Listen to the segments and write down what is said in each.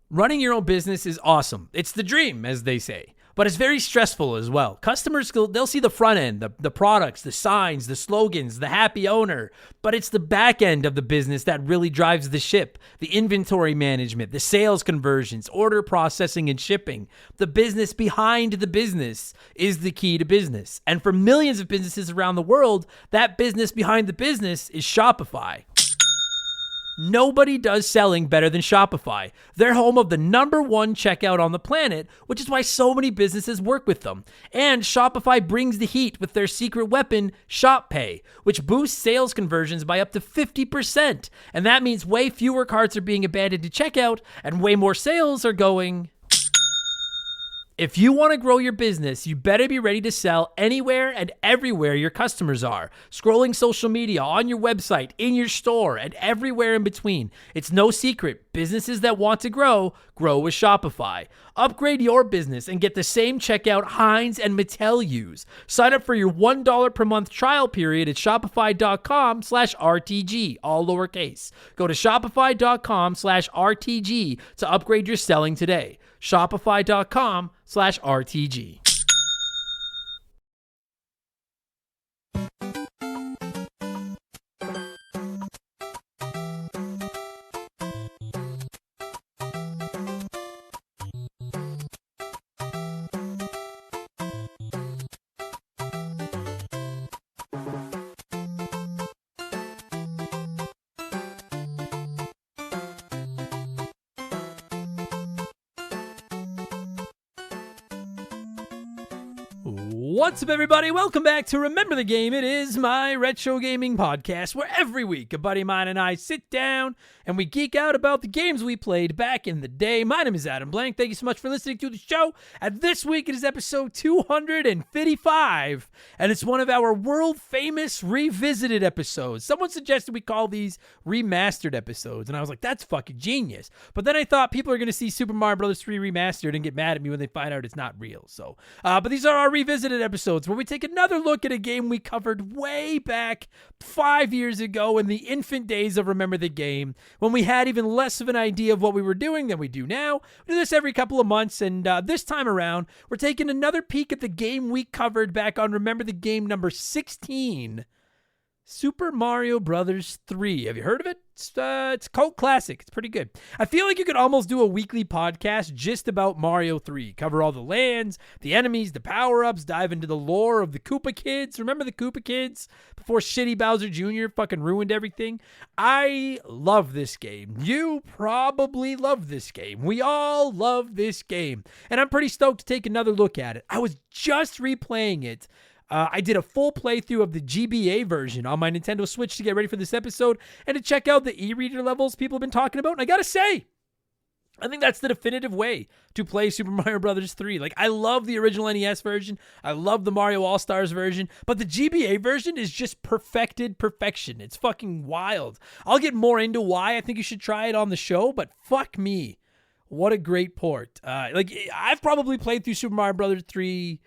Running your own business is awesome. It's the dream, as they say. But it's very stressful as well. Customers, they'll see the front end, the products, the signs, the slogans, the happy owner. But it's the back end of the business that really drives the ship. The inventory management, the sales conversions, order processing and shipping. The business behind the business is the key to business. And for millions of businesses around the world, that business behind the business is Shopify. Nobody does selling better than Shopify. They're home of the #1 checkout on the planet, which is why so many businesses work with them. And Shopify brings the heat with their secret weapon, Shop Pay, which boosts sales conversions by up to 50%. And that means way fewer carts are being abandoned to checkout and way more sales are going. If you want to grow your business, you better be ready to sell anywhere and everywhere your customers are. Scrolling social media, on your website, in your store, and everywhere in between. It's no secret. Businesses that want to grow with Shopify. Upgrade your business and get the same checkout Heinz and Mattel use. Sign up for your $1 per month trial period at shopify.com/RTG, all lowercase. Go to shopify.com/RTG to upgrade your selling today. Shopify.com/RTG. What's up, everybody? Welcome back to Remember the Game. It is my retro gaming podcast where every week a buddy of mine and I sit down and we geek out about the games we played back in the day. My name is Adam Blank. Thank you so much for listening to the show. And this week it is episode 255, and it's one of our world-famous revisited episodes. Someone suggested we call these remastered episodes, and I was like, that's fucking genius. But then I thought people are going to see Super Mario Bros. 3 remastered and get mad at me when they find out it's not real. So, but these are our revisited episodes where we take another look at a game we covered way back 5 years ago in the infant days of Remember the Game, when we had even less of an idea of what we were doing than we do now. We do this every couple of months, and this time around, we're taking another peek at the game we covered back on Remember the Game number 16, Super Mario Bros. 3. Have you heard of it? It's a cult classic. It's pretty good. I feel like you could almost do a weekly podcast just about Mario 3. Cover all the lands, the enemies, the power-ups, dive into the lore of the Koopa Kids. Remember the Koopa Kids? Before shitty Bowser Jr. fucking ruined everything. I love this game. You probably love this game. We all love this game. And I'm pretty stoked to take another look at it. I was just replaying it. I did a full playthrough of the GBA version on my Nintendo Switch to get ready for this episode and to check out the e-reader levels people have been talking about. And I gotta say, I think that's the definitive way to play Super Mario Bros. 3. Like, I love the original NES version. I love the Mario All-Stars version. But the GBA version is just perfected perfection. It's fucking wild. I'll get more into why I think you should try it on the show, but fuck me. What a great port. I've probably played through Super Mario Bros. 3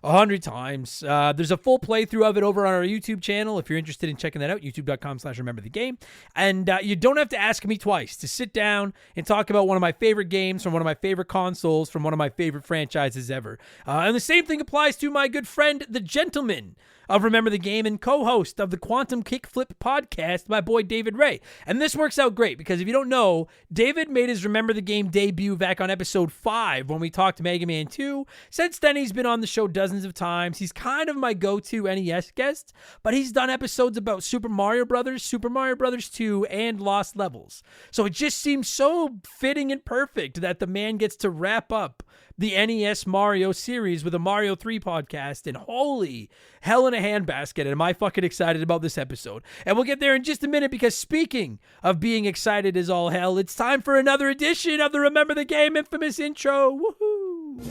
100 times. There's a full playthrough of it over on our YouTube channel if you're interested in checking that out, youtube.com/rememberthegame. And you don't have to ask me twice to sit down and talk about one of my favorite games from one of my favorite consoles from one of my favorite franchises ever. And the same thing applies to my good friend, the Gentleman of Remember the Game and co-host of the Quantum Kickflip podcast, my boy David Ray. And this works out great because if you don't know, David made his Remember the Game debut back on episode 5 when we talked Mega Man 2. Since then, he's been on the show dozens of times. He's kind of my go-to NES guest, but he's done episodes about Super Mario Brothers, Super Mario Brothers 2, and Lost Levels. So it just seems so fitting and perfect that the man gets to wrap up the NES Mario series with a Mario 3 podcast, and holy hell in a handbasket, am I fucking excited about this episode. And we'll get there in just a minute, because speaking of being excited as all hell, it's time for another edition of the Remember the Game infamous intro. Woohoo!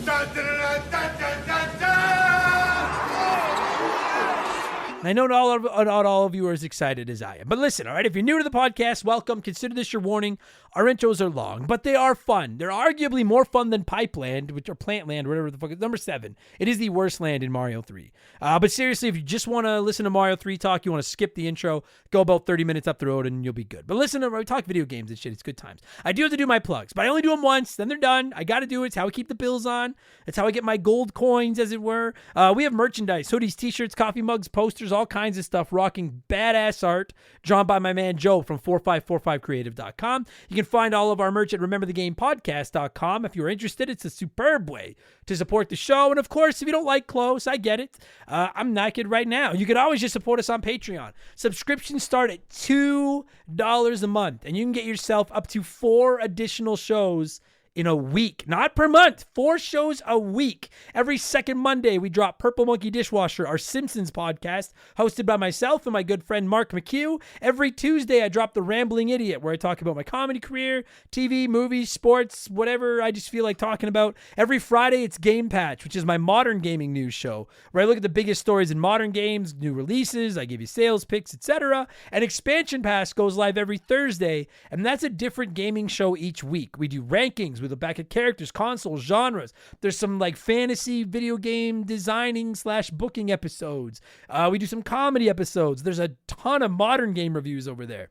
And I know not all of you are as excited as I am. But listen, all right, if you're new to the podcast, welcome. Consider this your warning. Our intros are long, but they are fun. They're arguably more fun than Pipeland, which or Plantland, whatever the fuck. It's number 7. It is the worst land in Mario 3. But seriously, if you just want to listen to Mario 3 talk, you want to skip the intro, go about 30 minutes up the road and you'll be good. But listen to we talk video games and shit. It's good times. I do have to do my plugs, but I only do them once, then they're done. I got to do it. It's how I keep the bills on. It's how I get my gold coins, as it were. We have merchandise, hoodies, t-shirts, coffee mugs, posters, all kinds of stuff, rocking badass art drawn by my man Joe from 4545creative.com. You can find all of our merch at rememberthegamepodcast.com. If you're interested, it's a superb way to support the show. And of course, if you don't like clothes, I get it. I'm naked right now. You can always just support us on Patreon. Subscriptions start at $2 a month, and you can get yourself up to 4 additional shows in a week, not per month, 4 shows a week. Every second Monday, we drop Purple Monkey Dishwasher, our Simpsons podcast, hosted by myself and my good friend Mark McHugh. Every Tuesday, I drop The Rambling Idiot, where I talk about my comedy career, TV, movies, sports, whatever I just feel like talking about. Every Friday, it's Game Patch, which is my modern gaming news show, where I look at the biggest stories in modern games, new releases, I give you sales picks, etc. And Expansion Pass goes live every Thursday, and that's a different gaming show each week. We do rankings. We look back at characters, consoles, genres. There's some like fantasy video game designing / booking episodes. We do some comedy episodes. There's a ton of modern game reviews over there.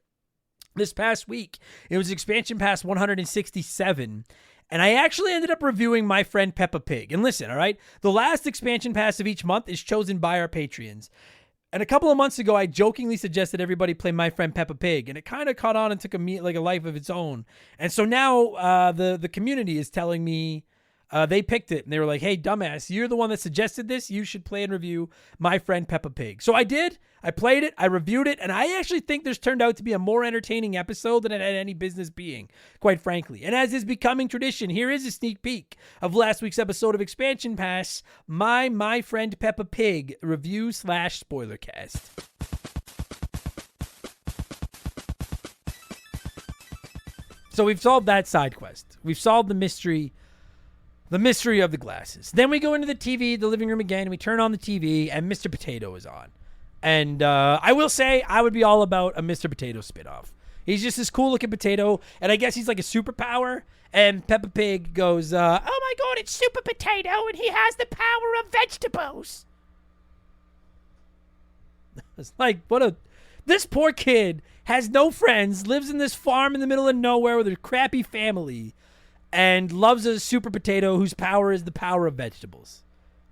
This past week, it was Expansion Pass 167. And I actually ended up reviewing My Friend Peppa Pig. And listen, all right, the last Expansion Pass of each month is chosen by our Patreons. And a couple of months ago, I jokingly suggested everybody play My Friend Peppa Pig, and it kind of caught on and took a life of its own. And so now the community is telling me they picked it, and they were like, "Hey, dumbass, you're the one that suggested this. You should play and review My Friend Peppa Pig." So I did. I played it. I reviewed it, and I actually think this turned out to be a more entertaining episode than it had any business being, quite frankly. And as is becoming tradition, here is a sneak peek of last week's episode of Expansion Pass, My Friend Peppa Pig review / spoiler cast. So we've solved that side quest. We've solved the mystery of the glasses. Then we go into the living room again, and we turn on the TV, and Mr. Potato is on. And I will say, I would be all about a Mr. Potato spinoff. He's just this cool-looking potato, and I guess he's like a superpower. And Peppa Pig goes, "Oh my God, it's Super Potato, and he has the power of vegetables." It's like, this poor kid has no friends, lives in this farm in the middle of nowhere with a crappy family, and loves a super potato whose power is the power of vegetables.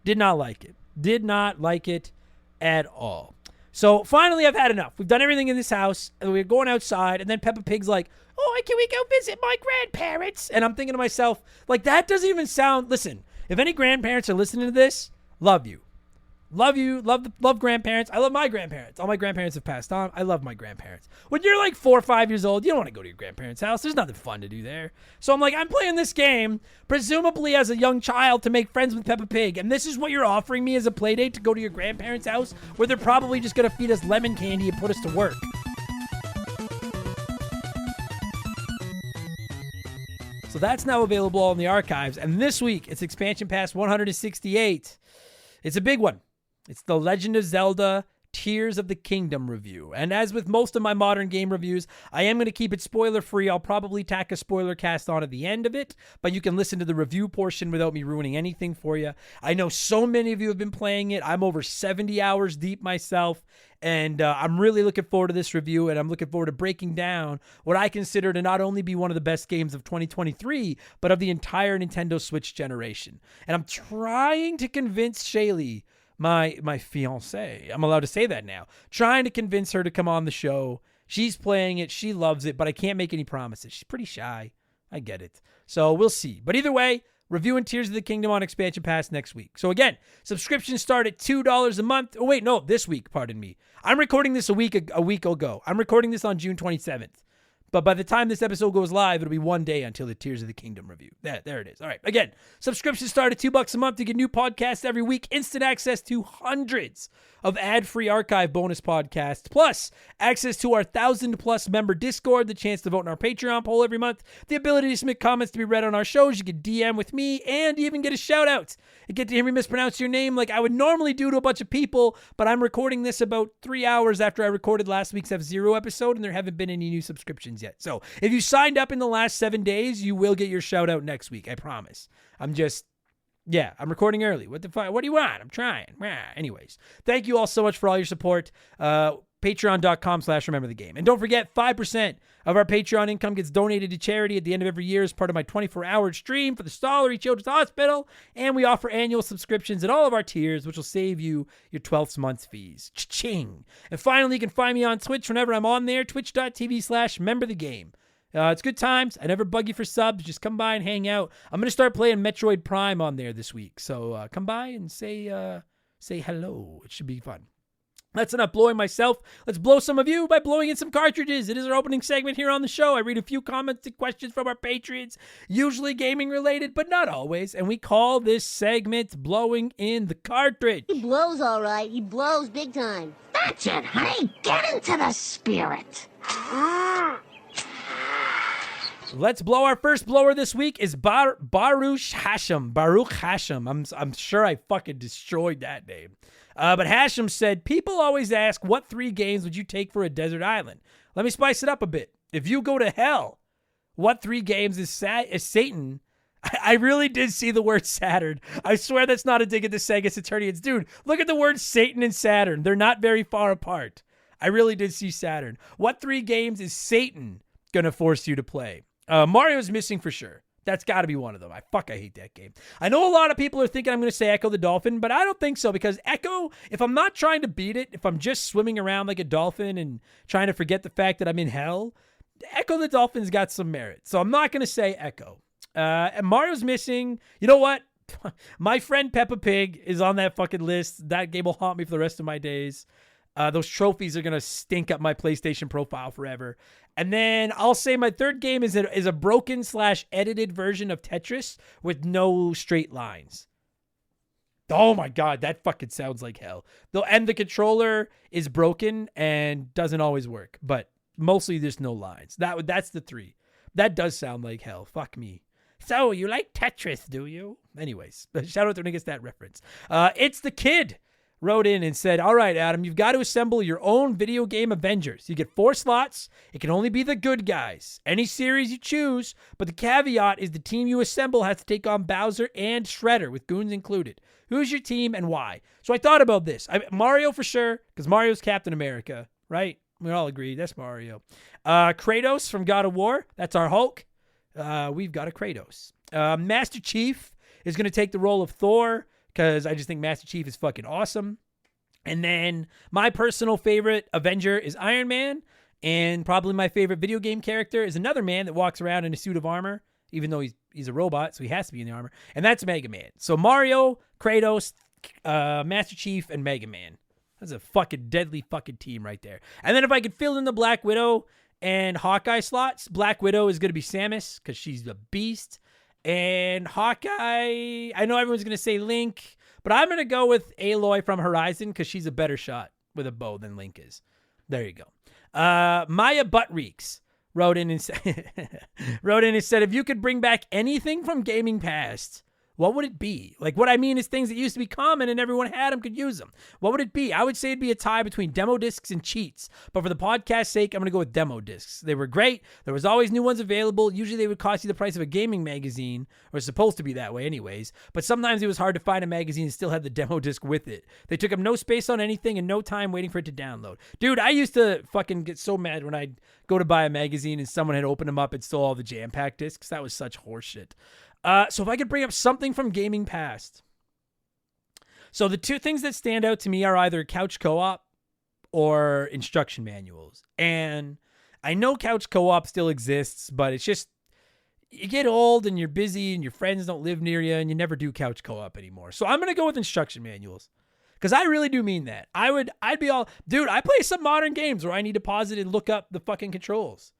Did not like it. Did not like it at all. So finally, I've had enough. We've done everything in this house, and we're going outside, and then Peppa Pig's like, "Oh, can we go visit my grandparents?" And I'm thinking to myself, like, that doesn't even sound... Listen, if any grandparents are listening to this, love you. Love you. Love grandparents. I love my grandparents. All my grandparents have passed on. I love my grandparents. When you're like 4 or 5 years old, you don't want to go to your grandparents' house. There's nothing fun to do there. So I'm like, I'm playing this game, presumably as a young child, to make friends with Peppa Pig. And this is what you're offering me as a play date, to go to your grandparents' house, where they're probably just going to feed us lemon candy and put us to work. So that's now available in the archives. And this week, it's Expansion Pass 168. It's a big one. It's the Legend of Zelda Tears of the Kingdom review. And as with most of my modern game reviews, I am going to keep it spoiler-free. I'll probably tack a spoiler cast on at the end of it, but you can listen to the review portion without me ruining anything for you. I know so many of you have been playing it. I'm over 70 hours deep myself, and I'm really looking forward to this review, and I'm looking forward to breaking down what I consider to not only be one of the best games of 2023, but of the entire Nintendo Switch generation. And I'm trying to convince Shaylee, my fiancée, I'm allowed to say that now, trying to convince her to come on the show. She's playing it. She loves it, but I can't make any promises. She's pretty shy. I get it. So we'll see. But either way, reviewing Tears of the Kingdom on Expansion Pass next week. So again, subscriptions start at $2 a month. Oh, wait, no, this week, pardon me. I'm recording this a week ago. I'm recording this on June 27th. But by the time this episode goes live, it'll be one day until the Tears of the Kingdom review. There it is. All right. Again, subscriptions start at $2 a month to get new podcasts every week, instant access to hundreds of ad-free archive bonus podcasts, plus access to our 1,000+ member Discord, the chance to vote in our Patreon poll every month, the ability to submit comments to be read on our shows, you can DM with me, and even get a shout-out. You get to hear me mispronounce your name like I would normally do to a bunch of people, but I'm recording this about 3 hours after I recorded last week's F-Zero episode, and there haven't been any new subscriptions yet. So if you signed up in the last 7 days, you will get your shout-out next week, I promise. I'm recording early. What the fuck? What do you want? I'm trying. Anyways, thank you all so much for all your support. Patreon.com/rememberthegame. And don't forget, 5% of our Patreon income gets donated to charity at the end of every year as part of my 24-hour stream for the Stollery Children's Hospital. And we offer annual subscriptions at all of our tiers, which will save you your 12th month's fees. Cha-ching. And finally, you can find me on Twitch whenever I'm on there, twitch.tv/rememberthegame. It's good times. I never bug you for subs. Just come by and hang out. I'm going to start playing Metroid Prime on there this week. So come by and say hello. It should be fun. That's enough blowing myself. Let's blow some of you by blowing in some cartridges. It is our opening segment here on the show. I read a few comments and questions from our patrons, usually gaming related, but not always. And we call this segment Blowing in the Cartridge. He blows all right. He blows big time. That's it, honey. Get into the spirit. Let's blow. Our first blower this week is Baruch Hashem. I'm sure I fucking destroyed that name. But Hashem said, people always ask, what 3 games would you take for a desert island? Let me spice it up a bit. If you go to hell, what 3 games is Satan? I really did see the word Saturn. I swear that's not a dig at the Sega Saturnians. Dude, look at the words Satan and Saturn. They're not very far apart. I really did see Saturn. What 3 games is Satan going to force you to play? Mario's missing for sure. That's got to be one of them. I hate that game. I know a lot of people are thinking I'm going to say Echo the Dolphin, but I don't think so, because Echo, if I'm not trying to beat it, if I'm just swimming around like a dolphin and trying to forget the fact that I'm in hell, Echo the Dolphin's got some merit. So I'm not going to say Echo. And Mario's missing. You know what? My friend Peppa Pig is on that fucking list. That game will haunt me for the rest of my days. Those trophies are going to stink up my PlayStation profile forever. And then I'll say my third game is a broken/edited version of Tetris with no straight lines. Oh my God, that fucking sounds like hell. And the controller is broken and doesn't always work, but mostly there's no lines. That's the 3. That does sound like hell. Fuck me. So, you like Tetris, do you? Anyways, shout out to when gets that reference. It's the Kid wrote in and said, all right, Adam, you've got to assemble your own video game Avengers. You get 4 slots. It can only be the good guys. Any series you choose, but the caveat is the team you assemble has to take on Bowser and Shredder, with goons included. Who's your team and why? So I thought about this. Mario for sure, because Mario's Captain America, right? We all agree. That's Mario. Kratos from God of War. That's our Hulk. We've got a Kratos. Master Chief is going to take the role of Thor, because I just think Master Chief is fucking awesome. And then my personal favorite Avenger is Iron Man. And probably my favorite video game character is another man that walks around in a suit of armor, even though he's a robot, so he has to be in the armor. And that's Mega Man. So Mario, Kratos, Master Chief, and Mega Man. That's a fucking deadly fucking team right there. And then if I could fill in the Black Widow and Hawkeye slots, Black Widow is going to be Samus, because she's the beast. And Hawkeye, I know everyone's going to say Link, but I'm going to go with Aloy from Horizon, because she's a better shot with a bow than Link is. There you go. Maya Buttreeks wrote in and said, if you could bring back anything from gaming past, what would it be? Like, what I mean is things that used to be common and everyone had them, could use them. What would it be? I would say it'd be a tie between demo discs and cheats. But for the podcast's sake, I'm going to go with demo discs. They were great. There was always new ones available. Usually they would cost you the price of a gaming magazine, or it's supposed to be that way anyways. But sometimes it was hard to find a magazine that still had the demo disc with it. They took up no space on anything and no time waiting for it to download. Dude, I used to fucking get so mad when I'd go to buy a magazine and someone had opened them up and stole all the jam-packed discs. That was such horseshit. So if I could bring up something from gaming past. So the 2 things that stand out to me are either couch co-op or instruction manuals. And I know couch co-op still exists, but it's just, you get old and you're busy and your friends don't live near you and you never do couch co-op anymore. So I'm going to go with instruction manuals, because I really do mean that. I'd be all, dude, I play some modern games where I need to pause it and look up the fucking controls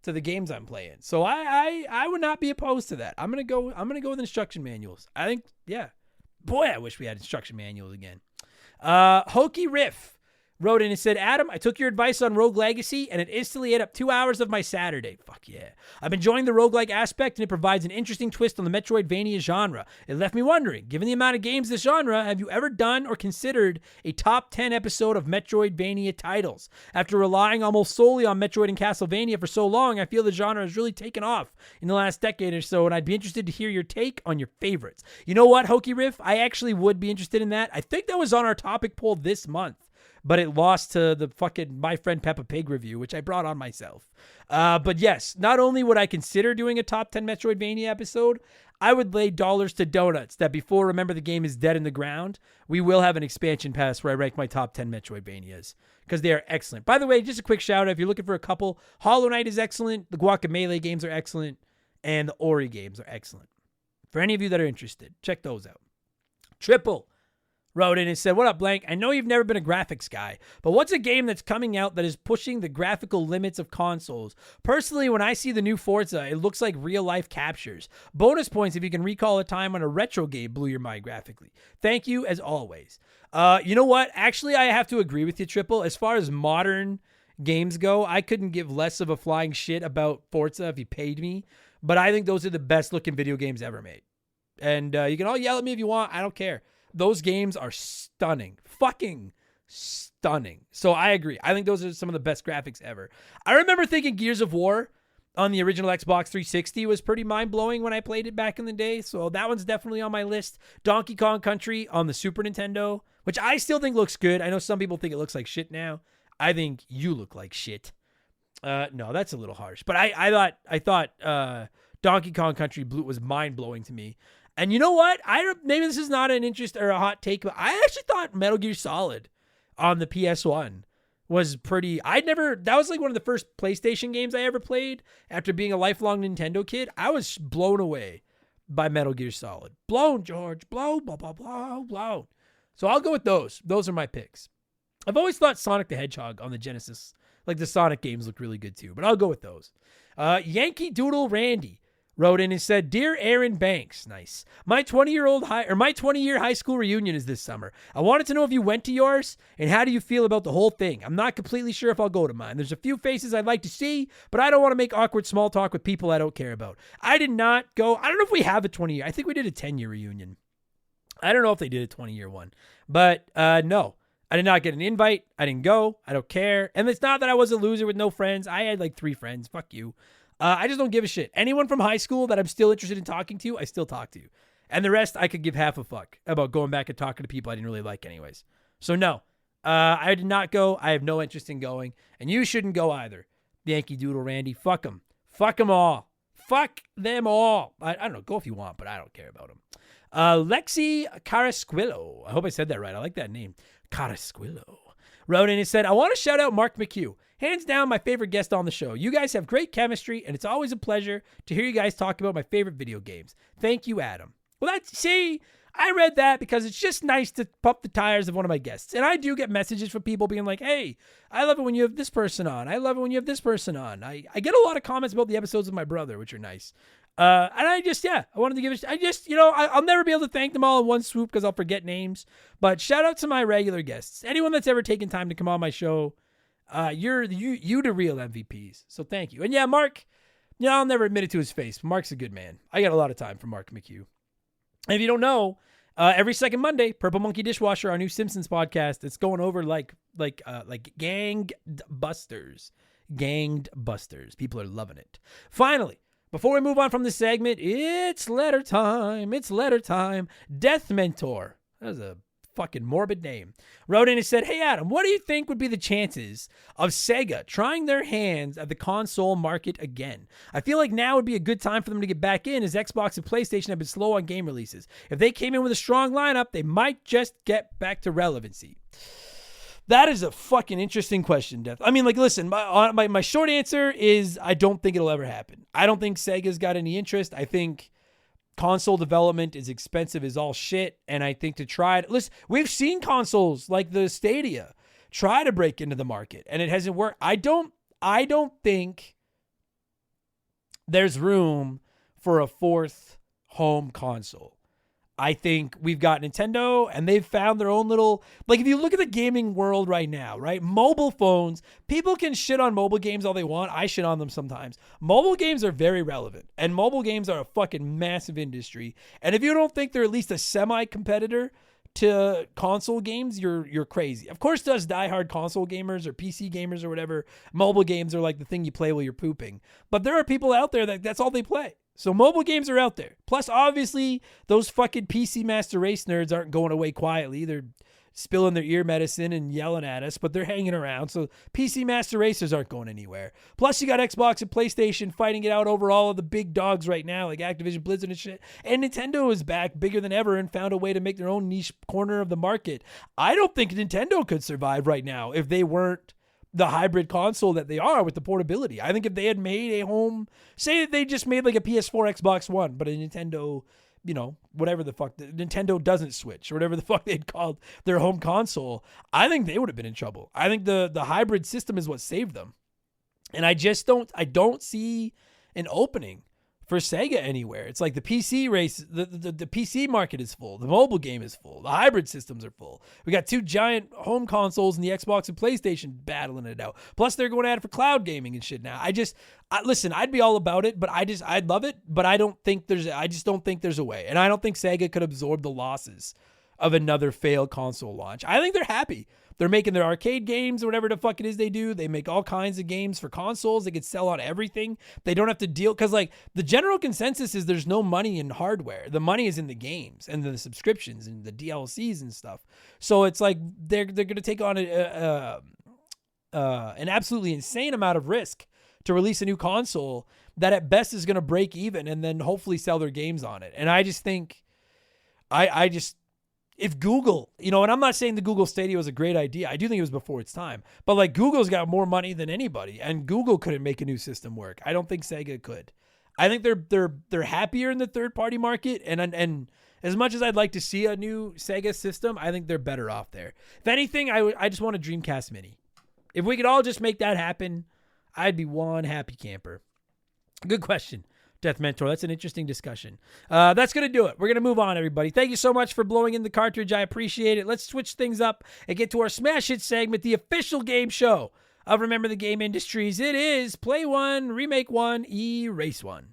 to the games I'm playing. So I would not be opposed to that. I'm gonna go with instruction manuals. I think, yeah. Boy, I wish we had instruction manuals again. Hokey Riff wrote in and said, Adam, I took your advice on Rogue Legacy, and it instantly ate up 2 hours of my Saturday. Fuck yeah. I'm enjoying the roguelike aspect, and it provides an interesting twist on the Metroidvania genre. It left me wondering, given the amount of games this genre, have you ever done or considered a top 10 episode of Metroidvania titles? After relying almost solely on Metroid and Castlevania for so long, I feel the genre has really taken off in the last decade or so, and I'd be interested to hear your take on your favorites. You know what, Hokey Riff? I actually would be interested in that. I think that was on our topic poll this month, but it lost to the fucking My Friend Peppa Pig review, which I brought on myself. But yes, not only would I consider doing a top 10 Metroidvania episode, I would lay dollars to donuts that before Remember the Game is dead in the ground, we will have an expansion pass where I rank my top 10 Metroidvanias, because they are excellent. By the way, just a quick shout out, if you're looking for a couple, Hollow Knight is excellent, the Guacamelee games are excellent, and the Ori games are excellent. For any of you that are interested, check those out. Triple wrote in and said, what up, Blank? I know you've never been a graphics guy, but what's a game that's coming out that is pushing the graphical limits of consoles? Personally, when I see the new Forza, it looks like real-life captures. Bonus points if you can recall a time when a retro game blew your mind graphically. Thank you, as always. You know what? Actually, I have to agree with you, Triple. As far as modern games go, I couldn't give less of a flying shit about Forza if you paid me, but I think those are the best-looking video games ever made. And you can all yell at me if you want. I don't care. Those games are stunning. Fucking stunning. So I agree. I think those are some of the best graphics ever. I remember thinking Gears of War on the original Xbox 360 was pretty mind-blowing when I played it back in the day. So that one's definitely on my list. Donkey Kong Country on the Super Nintendo, which I still think looks good. I know some people think it looks like shit now. I think you look like shit. No, that's a little harsh. But I thought Donkey Kong Country was mind-blowing to me. And you know what? Maybe this is not an interest or a hot take, but I actually thought Metal Gear Solid on the PS1 was pretty. That was like one of the first PlayStation games I ever played after being a lifelong Nintendo kid. I was blown away by Metal Gear Solid. Blown, George. Blown, blah, blah, blah, blown. So I'll go with those. Those are my picks. I've always thought Sonic the Hedgehog on the Genesis, like the Sonic games, look really good too, but I'll go with those. Yankee Doodle Randy wrote in and said, Dear Aaron Banks, nice. My 20-year high school reunion is this summer. I wanted to know if you went to yours, and how do you feel about the whole thing? I'm not completely sure if I'll go to mine. There's a few faces I'd like to see, but I don't want to make awkward small talk with people I don't care about. I did not go. I don't know if we have a 20-year. I think we did a 10-year reunion. I don't know if they did a 20-year one, but no. I did not get an invite. I didn't go. I don't care. And it's not that I was a loser with no friends. I had like 3 friends. Fuck you. I just don't give a shit. Anyone from high school that I'm still interested in talking to, I still talk to. And the rest, I could give half a fuck about going back and talking to people I didn't really like anyways. So no, I did not go. I have no interest in going. And you shouldn't go either. Yankee Doodle Randy, fuck them. Fuck them all. Fuck them all. I don't know. Go if you want, but I don't care about them. Lexi Carasquillo. I hope I said that right. I like that name. Carasquillo. Wrote in and said, I want to shout out Mark McHugh. Hands down, my favorite guest on the show. You guys have great chemistry, and it's always a pleasure to hear you guys talk about my favorite video games. Thank you, Adam. Well, I read that because it's just nice to pump the tires of one of my guests. And I do get messages from people being like, hey, I love it when you have this person on. I love it when you have this person on. I get a lot of comments about the episodes of my brother, which are nice. And I wanted to give it, I'll never be able to thank them all in one swoop because I'll forget names. But shout out to my regular guests. Anyone that's ever taken time to come on my show, you're the real MVPs. So thank you. And yeah, Mark, I'll never admit it to his face, but Mark's a good man. I got a lot of time for Mark McHugh. And if you don't know, every second Monday, Purple Monkey Dishwasher, our new Simpsons podcast, it's going over like ganged busters. Ganged busters. People are loving it. Finally, before we move on from this segment, it's letter time. It's letter time. Death Mentor. That was a fucking morbid name. Wrote in and said, hey, Adam, what do you think would be the chances of Sega trying their hands at the console market again? I feel like now would be a good time for them to get back in, as Xbox and PlayStation have been slow on game releases. If they came in with a strong lineup, they might just get back to relevancy. That is a fucking interesting question, Death. I mean, like, listen, my short answer is I don't think it'll ever happen. I don't think Sega's got any interest. I think console development is expensive as all shit, and I think to try it... Listen, we've seen consoles like the Stadia try to break into the market, and it hasn't worked. I don't think there's room for a fourth home console. I think we've got Nintendo, and they've found their own little, like, if you look at the gaming world right now, right? Mobile phones, people can shit on mobile games all they want. I shit on them sometimes. Mobile games are very relevant, and mobile games are a fucking massive industry. And if you don't think they're at least a semi-competitor to console games, you're crazy. Of course, does diehard console gamers or PC gamers or whatever, mobile games are like the thing you play while you're pooping. But there are people out there that's all they play. So mobile games are out there. Plus, obviously, those fucking PC Master Race nerds aren't going away quietly. They're spilling their ear medicine and yelling at us, but they're hanging around. So PC Master Racers aren't going anywhere. Plus, you got Xbox and PlayStation fighting it out over all of the big dogs right now, like Activision Blizzard and shit. And Nintendo is back bigger than ever and found a way to make their own niche corner of the market. I don't think Nintendo could survive right now if they weren't the hybrid console that they are with the portability. I think if they had made a home, say that they just made like a PS4, Xbox One, but a Nintendo, you know, whatever the fuck, Nintendo doesn't Switch or whatever the fuck they'd called their home console, I think they would have been in trouble. I think the hybrid system is what saved them. And I don't see an opening for Sega anywhere. It's like the PC race, the PC market is full. The mobile game is full. The hybrid systems are full. We got two giant home consoles and the Xbox and PlayStation battling it out. Plus they're going at it for cloud gaming and shit now. Listen, I'd be all about it, but I'd love it, but I just don't think there's a way. And I don't think Sega could absorb the losses of another failed console launch. I think they're happy. They're making their arcade games or whatever the fuck it is they do. They make all kinds of games for consoles. They could sell on everything. They don't have to deal, because like the general consensus is there's no money in hardware. The money is in the games and the subscriptions and the DLCs and stuff. So it's like they're going to take on an absolutely insane amount of risk to release a new console that at best is going to break even and then hopefully sell their games on it. And I just think, if Google, you know, and I'm not saying the Google Stadia was a great idea. I do think it was before its time. But like Google's got more money than anybody, and Google couldn't make a new system work. I don't think Sega could. I think they're happier in the third-party market, and as much as I'd like to see a new Sega system, I think they're better off there. If anything, I just want a Dreamcast Mini. If we could all just make that happen, I'd be one happy camper. Good question, Death Mentor. That's an interesting discussion. That's going to do it. We're going to move on, everybody. Thank you so much for blowing in the cartridge. I appreciate it. Let's switch things up and get to our Smash Hit segment, the official game show of Remember the Game Industries. It is Play 1, Remake 1, Erase 1.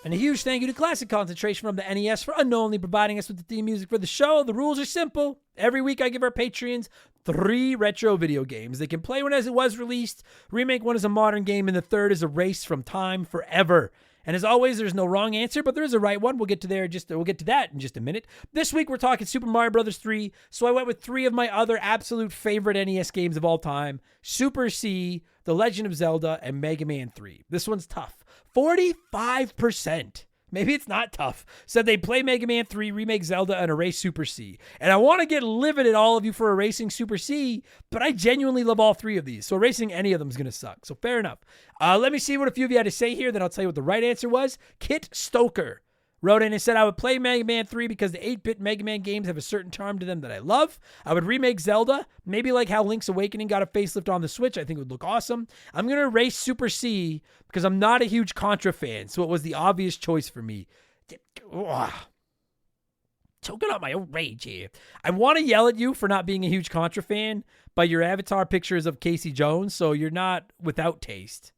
And a huge thank you to Classic Concentration from the NES for unknowingly providing us with the theme music for the show. The rules are simple. Every week I give our Patreons 3 retro video games. They can play one as it was released, remake one as a modern game, and the third is erased from time forever. And as always, there's no wrong answer, but there is a right one. We'll get to that in just a minute. This week we're talking Super Mario Bros. 3, so I went with 3 of my other absolute favorite NES games of all time: Super C, The Legend of Zelda, and Mega Man 3. This one's tough. 45%. Maybe it's not tough. Said they play Mega Man 3, remake Zelda, and erase Super C. And I want to get livid at all of you for erasing Super C, but I genuinely love all 3 of these, so erasing any of them is going to suck. So fair enough. Let me see what a few of you had to say here, then I'll tell you what the right answer was. Kit Stoker wrote in and said, I would play Mega Man 3 because the 8-bit Mega Man games have a certain charm to them that I love. I would remake Zelda, maybe like how Link's Awakening got a facelift on the Switch. I think it would look awesome. I'm going to erase Super C because I'm not a huge Contra fan, so it was the obvious choice for me. Choking on my own rage here. I want to yell at you for not being a huge Contra fan, but your avatar picture is of Casey Jones, so you're not without taste.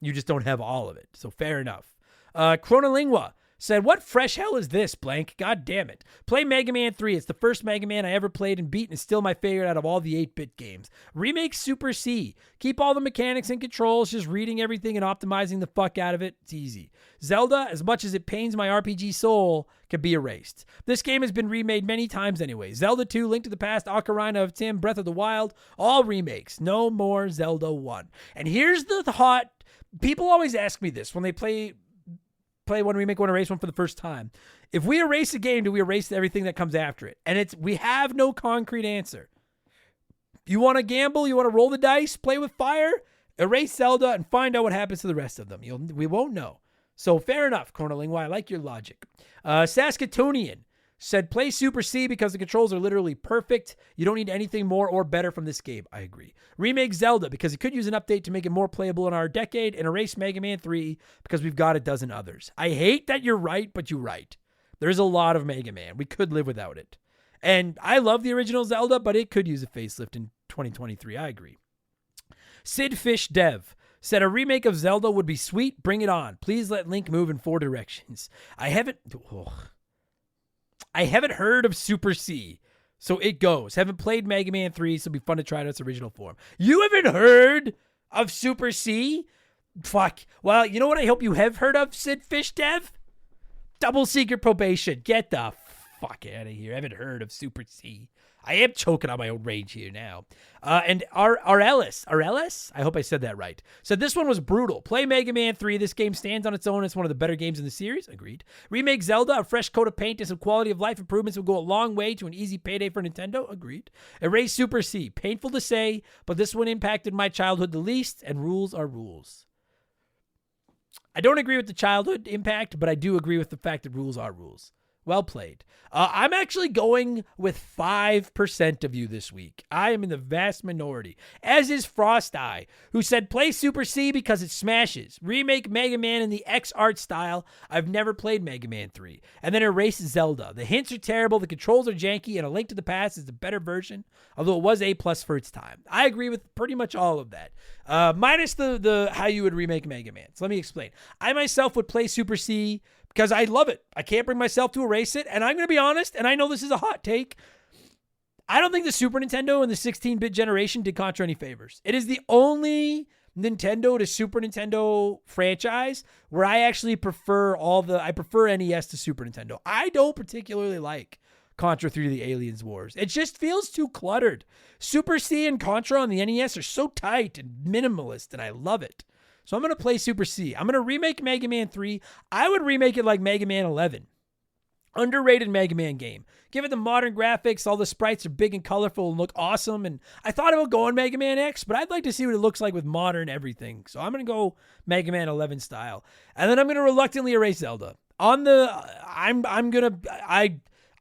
You just don't have all of it, so fair enough. Chronolingua said, what fresh hell is this, blank? God damn it. Play Mega Man 3. It's the first Mega Man I ever played and beat, and is still my favorite out of all the 8-bit games. Remake Super C. Keep all the mechanics and controls, just reading everything and optimizing the fuck out of it. It's easy. Zelda, as much as it pains my RPG soul, can be erased. This game has been remade many times anyway. Zelda 2, Link to the Past, Ocarina of Time, Breath of the Wild, all remakes. No more Zelda 1. And here's the hot... People always ask me this when they play one, remake one, erase one for the first time. If we erase a game, do we erase everything that comes after it? And we have no concrete answer. You want to gamble? You want to roll the dice? Play with fire? Erase Zelda and find out what happens to the rest of them. We won't know. So fair enough, Cornelingua. I like your logic. Saskatoonian said play Super C because the controls are literally perfect. You don't need anything more or better from this game. I agree. Remake Zelda because it could use an update to make it more playable in our decade, and erase Mega Man 3 because we've got a dozen others. I hate that you're right, but you're right. There's a lot of Mega Man. We could live without it. And I love the original Zelda, but it could use a facelift in 2023. I agree. Sid Fish Dev said a remake of Zelda would be sweet. Bring it on. Please let Link move in 4 directions. I haven't heard of Super C, so it goes. Haven't played Mega Man 3, so it'll be fun to try it in its original form. You haven't heard of Super C? Fuck. Well, you know what I hope you have heard of, Sid Fish Dev? Double Secret Probation. Get the fuck out of here. I haven't heard of Super C. I am choking on my own rage here now. And Arelis, I hope I said that right, said this one was brutal. Play Mega Man 3. This game stands on its own. It's one of the better games in the series. Agreed. Remake Zelda. A fresh coat of paint and some quality of life improvements would go a long way to an easy payday for Nintendo. Agreed. Erase Super C. Painful to say, but this one impacted my childhood the least, and rules are rules. I don't agree with the childhood impact, but I do agree with the fact that rules are rules. Well played. I'm actually going with 5% of you this week. I am in the vast minority, as is Frost Eye, who said play Super C because it smashes. Remake Mega Man in the X art style. I've never played Mega Man 3. And then erase Zelda. The hints are terrible, the controls are janky, and A Link to the Past is the better version, although it was A+ for its time. I agree with pretty much all of that. Minus the how you would remake Mega Man. So let me explain. I myself would play Super C because I love it. I can't bring myself to erase it. And I'm going to be honest, and I know this is a hot take, I don't think the Super Nintendo and the 16-bit generation did Contra any favors. It is the only Nintendo to Super Nintendo franchise where I actually prefer I prefer NES to Super Nintendo. I don't particularly like Contra 3: The Aliens Wars. It just feels too cluttered. Super C and Contra on the NES are so tight and minimalist, and I love it. So I'm going to play Super C. I'm going to remake Mega Man 3. I would remake it like Mega Man 11. Underrated Mega Man game. Give it the modern graphics. All the sprites are big and colorful and look awesome. And I thought about going Mega Man X, but I'd like to see what it looks like with modern everything. So I'm going to go Mega Man 11 style. And then I'm going to reluctantly erase Zelda.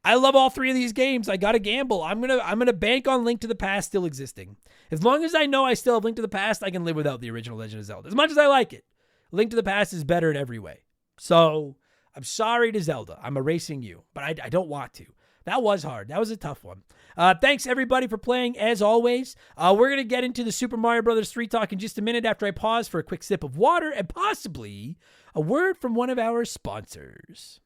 I love all 3 of these games. I got to gamble. I'm going to bank on Link to the Past still existing. As long as I know I still have Link to the Past, I can live without the original Legend of Zelda. As much as I like it, Link to the Past is better in every way. So I'm sorry to Zelda. I'm erasing you, but I don't want to. That was hard. That was a tough one. Thanks, everybody, for playing, as always. We're going to get into the Super Mario Bros. 3 talk in just a minute after I pause for a quick sip of water and possibly a word from one of our sponsors.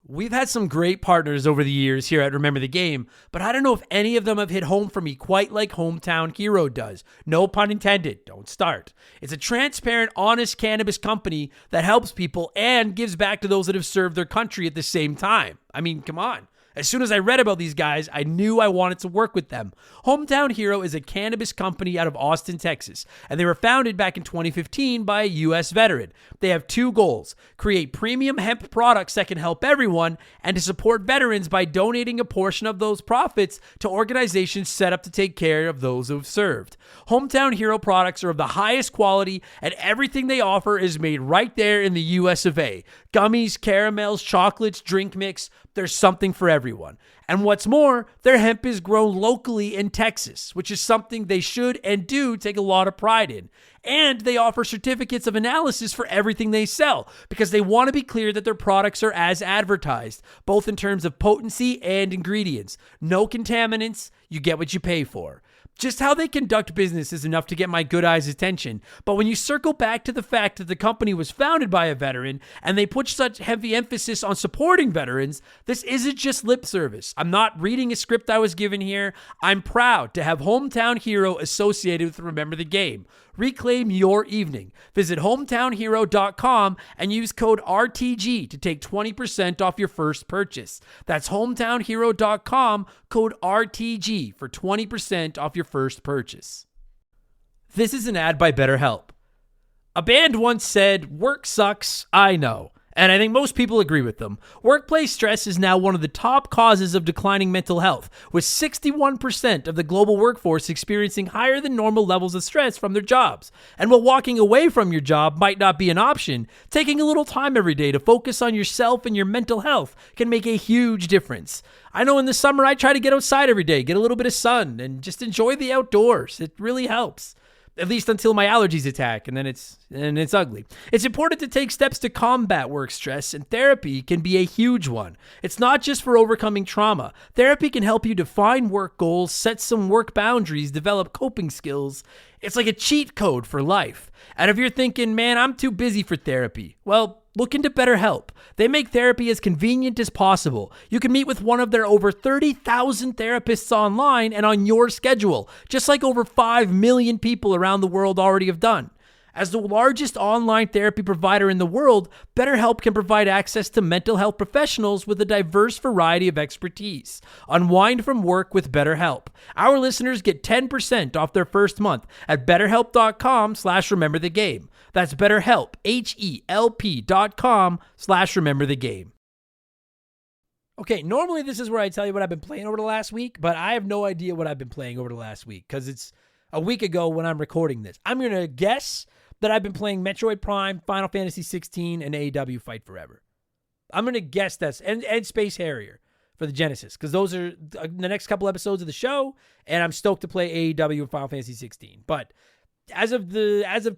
We've had some great partners over the years here at Remember the Game, but I don't know if any of them have hit home for me quite like Hometown Hero does. No pun intended. Don't start. It's a transparent, honest cannabis company that helps people and gives back to those that have served their country at the same time. I mean, come on. As soon as I read about these guys, I knew I wanted to work with them. Hometown Hero is a cannabis company out of Austin, Texas, and they were founded back in 2015 by a U.S. veteran. They have 2 goals: create premium hemp products that can help everyone, and to support veterans by donating a portion of those profits to organizations set up to take care of those who have served. Hometown Hero products are of the highest quality, and everything they offer is made right there in the U.S. of A. Gummies, caramels, chocolates, drink mix. There's something for everyone. And what's more, their hemp is grown locally in Texas, which is something they should and do take a lot of pride in. And they offer certificates of analysis for everything they sell because they want to be clear that their products are as advertised, both in terms of potency and ingredients. No contaminants, you get what you pay for. Just how they conduct business is enough to get my good eyes' attention, but when you circle back to the fact that the company was founded by a veteran and they put such heavy emphasis on supporting veterans, this isn't just lip service. I'm not reading a script I was given here. I'm proud to have Hometown Hero associated with Remember the Game. Reclaim your evening. Visit hometownhero.com and use code RTG to take 20% off your first purchase. That's hometownhero.com, code RTG for 20% off your first purchase. This is an ad by BetterHelp. A band once said, "Work sucks, I know. And I think most people agree with them. Workplace stress is now one of the top causes of declining mental health, with 61% of the global workforce experiencing higher than normal levels of stress from their jobs. And while walking away from your job might not be an option, taking a little time every day to focus on yourself and your mental health can make a huge difference. I know in the summer I try to get outside every day, get a little bit of sun, and just enjoy the outdoors. It really helps. At least until my allergies attack, and then it's ugly. It's important to take steps to combat work stress, and therapy can be a huge one. It's not just for overcoming trauma. Therapy can help you define work goals, set some work boundaries, develop coping skills. It's like a cheat code for life. And if you're thinking, man, I'm too busy for therapy, well, look into BetterHelp. They make therapy as convenient as possible. You can meet with one of their over 30,000 therapists online and on your schedule, just like over 5 million people around the world already have done. As the largest online therapy provider in the world, BetterHelp can provide access to mental health professionals with a diverse variety of expertise. Unwind from work with BetterHelp. Our listeners get 10% off their first month at betterhelp.com/rememberthegame. That's BetterHelp, HELP.com/rememberthegame. Okay, normally this is where I tell you what I've been playing over the last week, but I have no idea what I've been playing over the last week because it's a week ago when I'm recording this. I'm going to guess that I've been playing Metroid Prime, Final Fantasy 16, and AEW Fight Forever. I'm going to guess that's, and Space Harrier for the Genesis, because those are the next couple episodes of the show, and I'm stoked to play AEW and Final Fantasy 16. But as of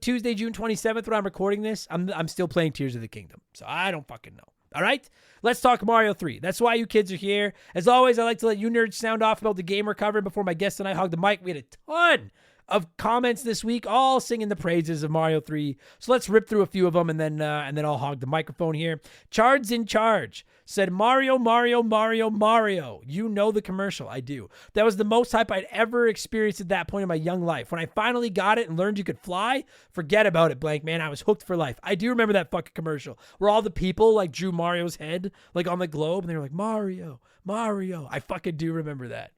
Tuesday, June 27th, when I'm recording this, I'm still playing Tears of the Kingdom. So I don't fucking know. All right? Let's talk Mario 3. That's why you kids are here. As always, I like to let you nerds sound off about the game we're covering before my guest and I hog the mic. We had a ton of comments this week, all singing the praises of Mario 3. So let's rip through a few of them, and then I'll hog the microphone here. Chard's in Charge said, Mario, Mario, Mario, Mario. You know the commercial. I do. That was the most hype I'd ever experienced at that point in my young life. When I finally got it and learned you could fly, forget about it, blank, man. I was hooked for life. I do remember that fucking commercial where all the people like drew Mario's head like on the globe, and they were like, Mario, Mario. I fucking do remember that.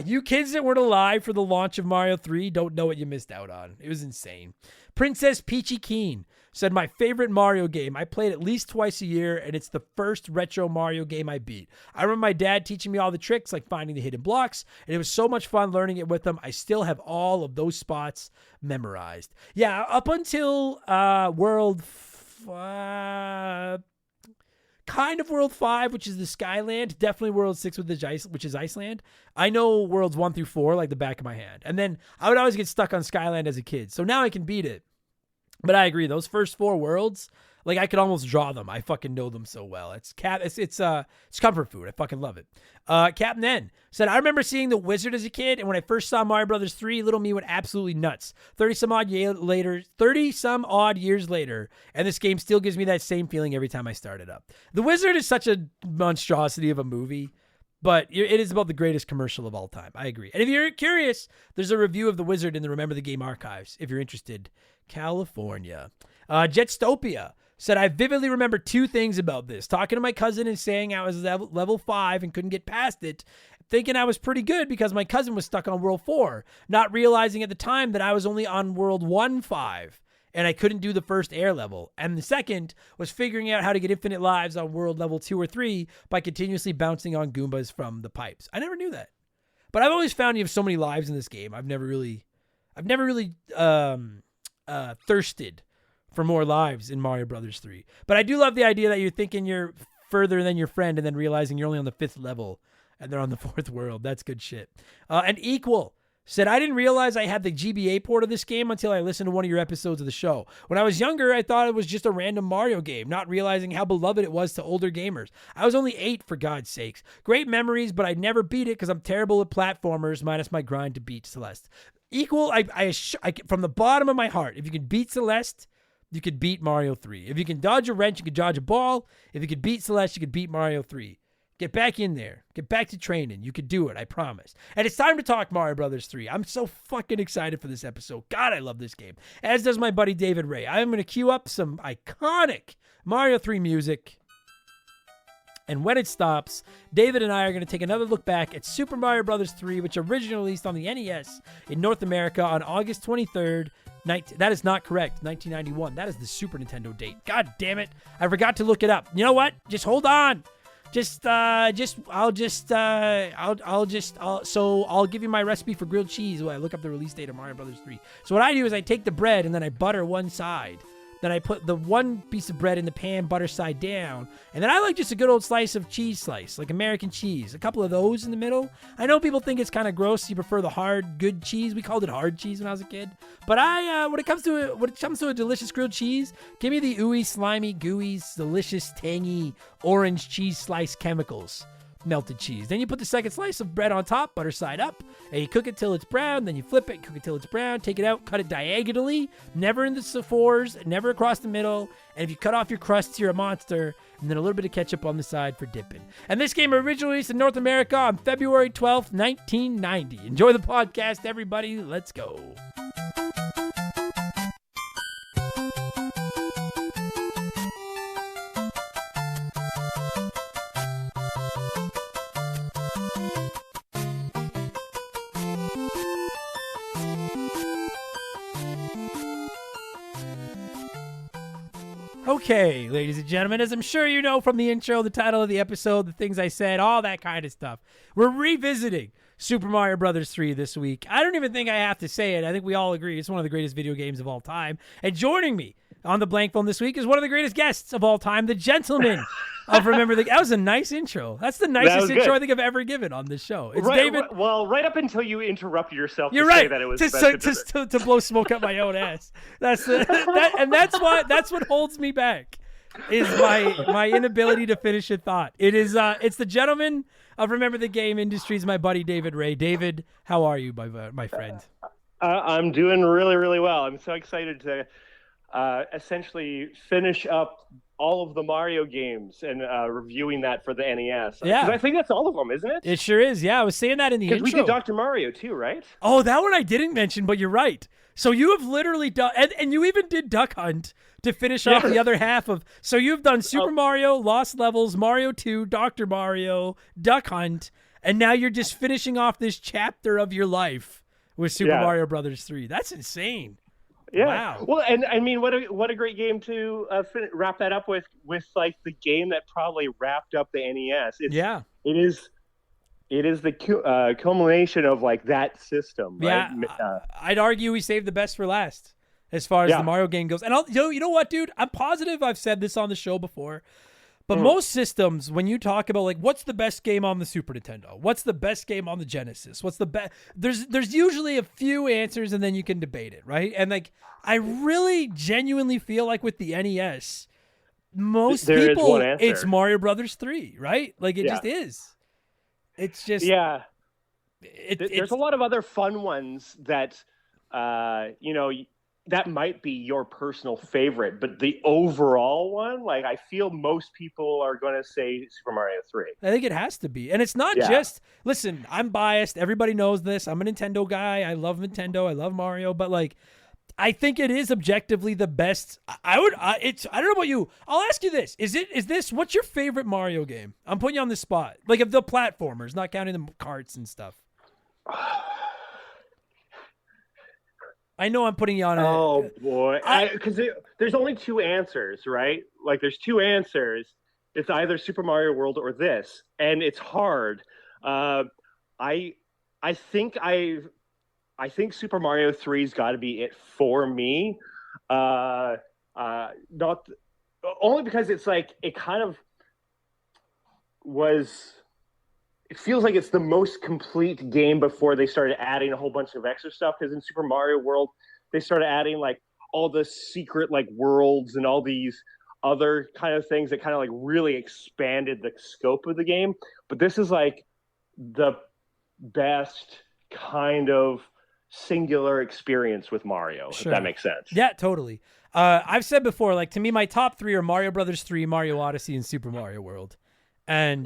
You kids that weren't alive for the launch of Mario 3 don't know what you missed out on. It was insane. Princess Peachy Keen said, my favorite Mario game. I play it at least twice a year, and it's the first retro Mario game I beat. I remember my dad teaching me all the tricks, like finding the hidden blocks, and it was so much fun learning it with him. I still have all of those spots memorized. Yeah, up until World 5, which is the Skyland, definitely World 6, which is Iceland. I know Worlds 1 through 4 like the back of my hand. And then I would always get stuck on Skyland as a kid. So now I can beat it. But I agree, those first 4 worlds, like I could almost draw them. I fucking know them so well. It's comfort food. I fucking love it. Captain N said, I remember seeing The Wizard as a kid, and when I first saw Mario Brothers 3, little me went absolutely nuts. 30 some odd years later, and this game still gives me that same feeling every time I start it up. The Wizard is such a monstrosity of a movie, but it is about the greatest commercial of all time. I agree. And if you're curious, there's a review of The Wizard in the Remember the Game archives, if you're interested. California. Jetstopia said, I vividly remember 2 things about this. Talking to my cousin and saying I was level 5 and couldn't get past it, thinking I was pretty good because my cousin was stuck on World 4, not realizing at the time that I was only on World 1-5 and I couldn't do the first air level. And the second was figuring out how to get infinite lives on World level 2 or 3 by continuously bouncing on Goombas from the pipes. I never knew that. But I've always found you have so many lives in this game. I've never really thirsted for more lives in Mario Brothers 3. But I do love the idea that you're thinking you're further than your friend and then realizing you're only on the 5th level and they're on the 4th world. That's good shit. And Equal said, I didn't realize I had the GBA port of this game until I listened to one of your episodes of the show. When I was younger, I thought it was just a random Mario game, not realizing how beloved it was to older gamers. I was only 8, for God's sakes. Great memories, but I never beat it because I'm terrible at platformers, minus my grind to beat Celeste. Equal, I from the bottom of my heart, if you can beat Celeste, you could beat Mario 3. If you can dodge a wrench, you could dodge a ball. If you could beat Celeste, you could beat Mario 3. Get back in there. Get back to training. You could do it, I promise. And it's time to talk Mario Brothers 3. I'm so fucking excited for this episode. God, I love this game. As does my buddy David Ray. I'm going to cue up some iconic Mario 3 music. And when it stops, David and I are going to take another look back at Super Mario Bros. 3, which originally released on the NES in North America on August 23rd, That is not correct. 1991. That is the Super Nintendo date. God damn it! I forgot to look it up. You know what? Just hold on. I'll give you my recipe for grilled cheese while I look up the release date of Mario Brothers 3. So what I do is I take the bread and then I butter one side. Then I put the one piece of bread in the pan, butter side down. And then I like just a good old slice of cheese slice, like American cheese. A couple of those in the middle. I know people think it's kind of gross. You prefer the hard, good cheese. We called it hard cheese when I was a kid. But when it comes to a delicious grilled cheese, give me the ooey, slimy, gooey, delicious, tangy, orange cheese slice chemicals. Melted cheese. Then you put the second slice of bread on top, butter side up, and you cook it till it's brown. Then you flip it, cook it till it's brown, take it out, cut it diagonally, never in the fours, never across the middle. And if you cut off your crusts, you're a monster. And then a little bit of ketchup on the side for dipping. And this game originally released in North America on February 12th, 1990. Enjoy the podcast, everybody. Let's go. Okay, ladies and gentlemen, as I'm sure you know from the intro, the title of the episode, the things I said, all that kind of stuff, we're revisiting Super Mario Brothers 3 this week. I don't even think I have to say it. I think we all agree it's one of the greatest video games of all time. And joining me on the blank phone this week is one of the greatest guests of all time, the Gentleman of Remember the... That was a nice intro. That's the nicest intro I think I've ever given on this show. It's David. Well, right up until you interrupted yourself You're to right. say that it was to blow smoke up my own ass. That's what holds me back is my inability to finish a thought. It's the Gentleman of Remember the Game Industries, my buddy David Ray. David, how are you, my friend? I'm doing really, really well. I'm so excited to essentially finish up all of the Mario games and reviewing that for the NES. Yeah. Because I think that's all of them, isn't it? It sure is. Yeah, I was saying that in the intro. Because we did Dr. Mario too, right? Oh, that one I didn't mention, but you're right. So you have literally done, and you even did Duck Hunt to finish off the other half of. So you've done Super Mario, Lost Levels, Mario 2, Dr. Mario, Duck Hunt, and now you're just finishing off this chapter of your life with Super Mario Brothers 3. That's insane. Yeah. Wow. Well, and I mean, what a great game to wrap that up with like the game that probably wrapped up the NES. It is the culmination of like that system. Right? Yeah. I'd argue we saved the best for last as far as the Mario game goes. And you know what, dude? I'm positive I've said this on the show before. But most systems, when you talk about like what's the best game on the Super Nintendo, what's the best game on the Genesis, what's the best, there's usually a few answers and then you can debate it, right? And like I really genuinely feel like with the NES, most people it's Mario Brothers 3, right? Like it just is. It's just there's a lot of other fun ones that that might be your personal favorite, but the overall one, like I feel most people are going to say Super Mario 3. I think it has to be. And it's not just, listen, I'm biased. Everybody knows this. I'm a Nintendo guy. I love Nintendo. I love Mario, but like, I think it is objectively the best. I don't know about you. I'll ask you this. What's your favorite Mario game? I'm putting you on the spot. Like of the platformers, not counting the carts and stuff. I know I'm putting you on. Oh boy, because there's only two answers, right? Like there's two answers. It's either Super Mario World or this, and it's hard. I think Super Mario 3's got to be it for me. Not only because it's like it kind of was. It feels like it's the most complete game before they started adding a whole bunch of extra stuff. Because in Super Mario World, they started adding like all the secret like worlds and all these other kind of things that kind of like really expanded the scope of the game. But this is like the best kind of singular experience with Mario, if that makes sense. Yeah, totally. I've said before, like to me, my top three are Mario Brothers 3, Mario Odyssey, and Super Mario World. And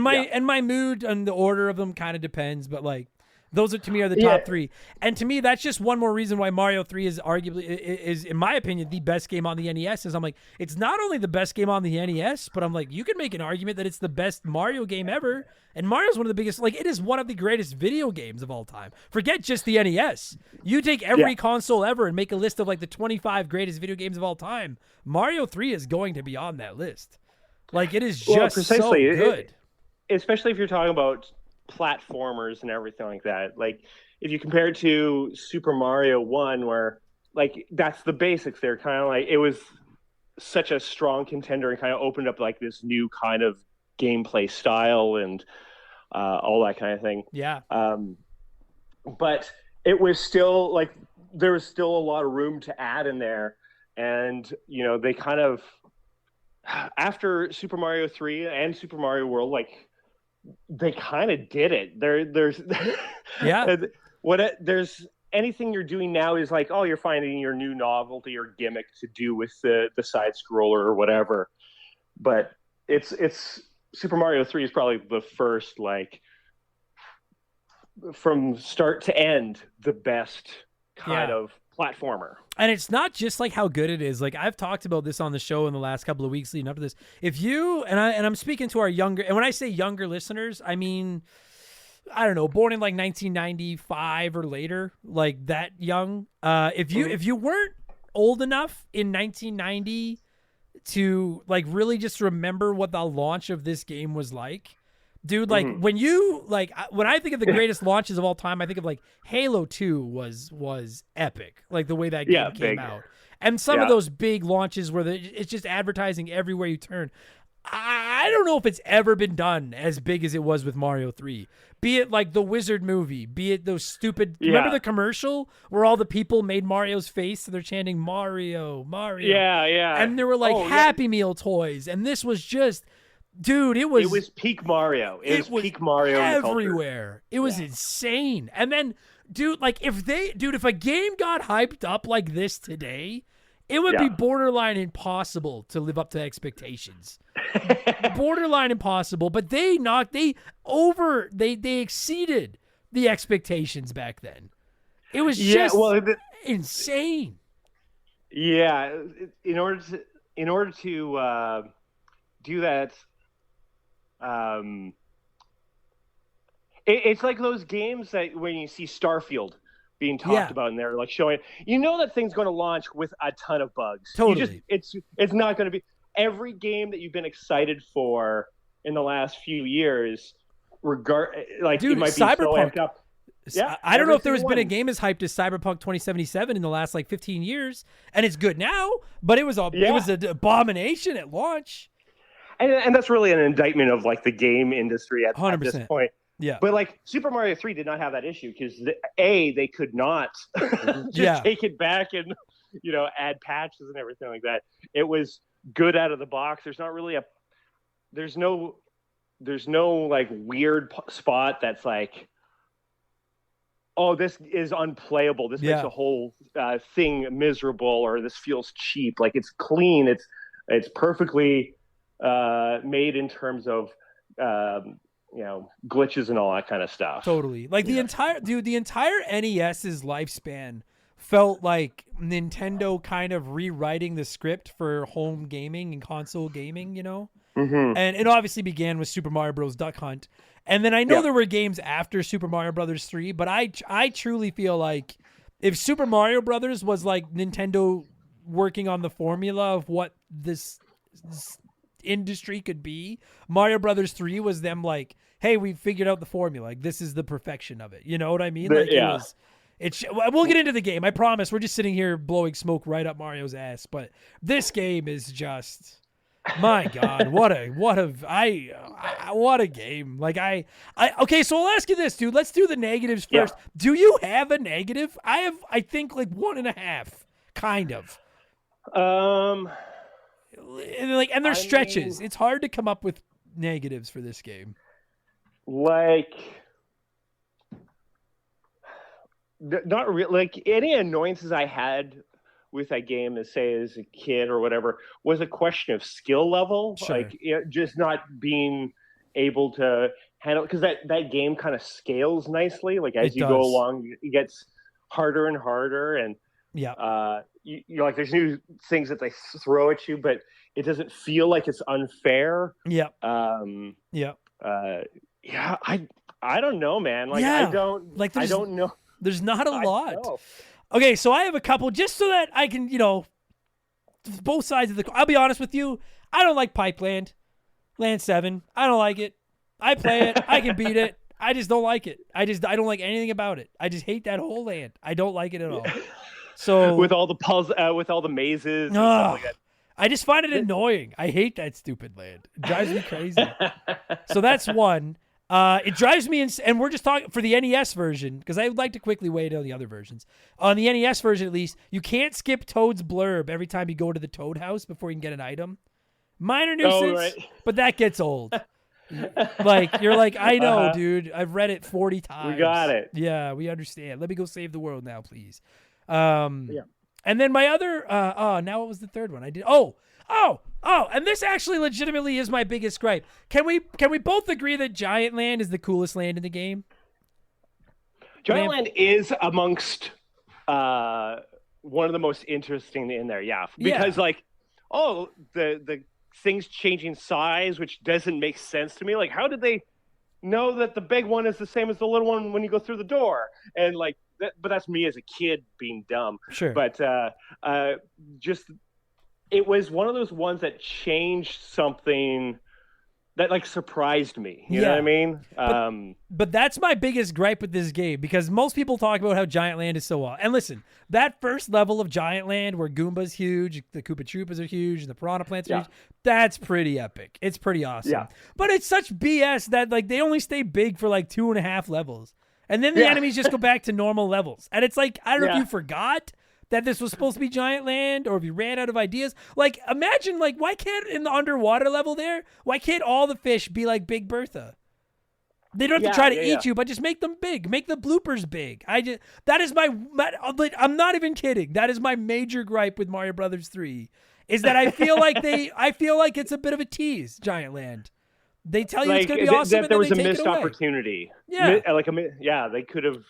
my mood and the order of them kind of depends, but like Those are to me are the top three. And to me, that's just one more reason why Mario 3 is arguably is in my opinion the best game on the NES. Is I'm like, it's not only the best game on the NES, but I'm like, you can make an argument that it's the best Mario game ever. And Mario's one of the biggest, like it is one of the greatest video games of all time. Forget just the NES. You take every console ever and make a list of like the 25 greatest video games of all time. Mario 3 is going to be on that list. Like it is just so good. Especially if you're talking about platformers and everything like that. Like if you compare it to Super Mario 1, where like that's the basics there, kind of like it was such a strong contender and kind of opened up like this new kind of gameplay style and all that kind of thing. Yeah. But it was still like there was still a lot of room to add in there. And, you know, they kind of after Super Mario 3 and Super Mario World, like they kind of did it. There's there's anything you're doing now is like, oh, you're finding your new novelty or gimmick to do with the side scroller or whatever. But it's Super Mario 3 is probably the first, like from start to end, the best kind of platformer. And it's not just like how good it is. Like I've talked about this on the show in the last couple of weeks leading up to this. If you and I'm speaking to our younger, and when I say younger listeners, I mean, I don't know, born in like 1995 or later, like that young. If you weren't old enough in 1990 to like really just remember what the launch of this game was like, dude, like when I think of the greatest launches of all time, I think of like Halo 2 was epic, like the way that game came out. And some of those big launches where it's just advertising everywhere you turn. I don't know if it's ever been done as big as it was with Mario 3. Be it like the Wizard movie, be it those stupid... Remember the commercial where all the people made Mario's face and they're chanting Mario, Mario? Yeah, yeah. And there were like Happy Meal toys. And this was just... Dude, it was peak Mario. It was peak Mario everywhere. It was insane. And then, dude, like if a game got hyped up like this today, it would be borderline impossible to live up to expectations. Borderline impossible. But they exceeded the expectations back then. It was just insane. Yeah, in order to do that. It's like those games that when you see Starfield being talked about and they're like showing, you know that thing's going to launch with a ton of bugs. Totally. It's not going to be every game that you've been excited for in the last few years. Dude, it might be Cyberpunk. so amped up. Yeah, I don't know if there has been a game as hyped as Cyberpunk 2077 in the last like 15 years, and it's good now, but it was an abomination at launch. And that's really an indictment of like the game industry at this point. Yeah. But like Super Mario 3 did not have that issue because they could not just take it back and, you know, add patches and everything like that. It was good out of the box. There's no like weird spot that's like, oh, this is unplayable. This makes the whole thing miserable, or this feels cheap. Like it's clean. It's perfectly made in terms of glitches and all that kind of stuff. Totally. Like the entire NES's lifespan felt like Nintendo kind of rewriting the script for home gaming and console gaming, you know? And it obviously began with Super Mario Bros. Duck Hunt. And then I know there were games after Super Mario Brothers 3, but I truly feel like if Super Mario Brothers was like Nintendo working on the formula of what this industry could be, Mario Brothers 3 was them like, hey, we figured out the formula. Like this is the perfection of it. You know what I mean? We'll get into the game. I promise. We're just sitting here blowing smoke right up Mario's ass, but this game is just, my God, what a game. Like okay, so I'll ask you this, dude. Let's do the negatives first. Yeah. Do you have a negative? I think like 1.5, kind of. And there's stretches. It's hard to come up with negatives for this game. Like, not really. Like any annoyances I had with that game, as a kid or whatever, was a question of skill level. Sure. Like just not being able to handle, because that game kind of scales nicely. Like as It you does. go along, it gets harder and harder, and you're like, there's new things that they throw at you, but it doesn't feel like it's unfair. Yeah. I don't know, man. Like I don't know. There's not a lot. know. Okay, so I have a couple just so that I can, both sides of the. I'll be honest with you. I don't like Pipeland, Land 7. I don't like it. I play it. I can beat it. I just don't like it. I don't like anything about it. I just hate that whole land. I don't like it at all. So with all the puzzles, with all the mazes, and stuff like that. I just find it annoying. I hate that stupid land. It drives me crazy. So that's one. It drives me and we're just talking for the NES version, because I would like to quickly weigh in on the other versions. On the NES version, at least, you can't skip Toad's blurb every time you go to the Toad house before you can get an item. Minor nuisance, but that gets old. Like, you're like, I know, dude. I've read it 40 times. We got it. Yeah, we understand. Let me go save the world now, please. And then my other, now what was the third one? I did. And this actually legitimately is my biggest gripe. Can we both agree that Giant Land is the coolest land in the game? Giant Land is amongst one of the most interesting in there, because the things changing size, which doesn't make sense to me. Like, how did they know that the big one is the same as the little one when you go through the door? And like, but that's me as a kid being dumb. Sure. But it was one of those ones that changed something that like surprised me. You know what I mean? But that's my biggest gripe with this game, because most people talk about how Giant Land is so awesome. And listen, that first level of Giant Land where Goomba's huge, the Koopa Troopas are huge, and the Piranha Plants are huge, that's pretty epic. It's pretty awesome. Yeah. But it's such BS that like they only stay big for like 2.5 levels. And then the enemies just go back to normal levels. And it's like, I don't know if you forgot that this was supposed to be Giant Land, or if you ran out of ideas. Like, imagine, like, why can't, in the underwater level there, why can't all the fish be like Big Bertha? They don't have to try to eat you, but just make them big. Make the bloopers big. That is I'm not even kidding. That is my major gripe with Mario Brothers 3, is that I feel like it's a bit of a tease, Giant Land. They tell you it's going to be awesome, that there was a missed opportunity. Yeah, they could have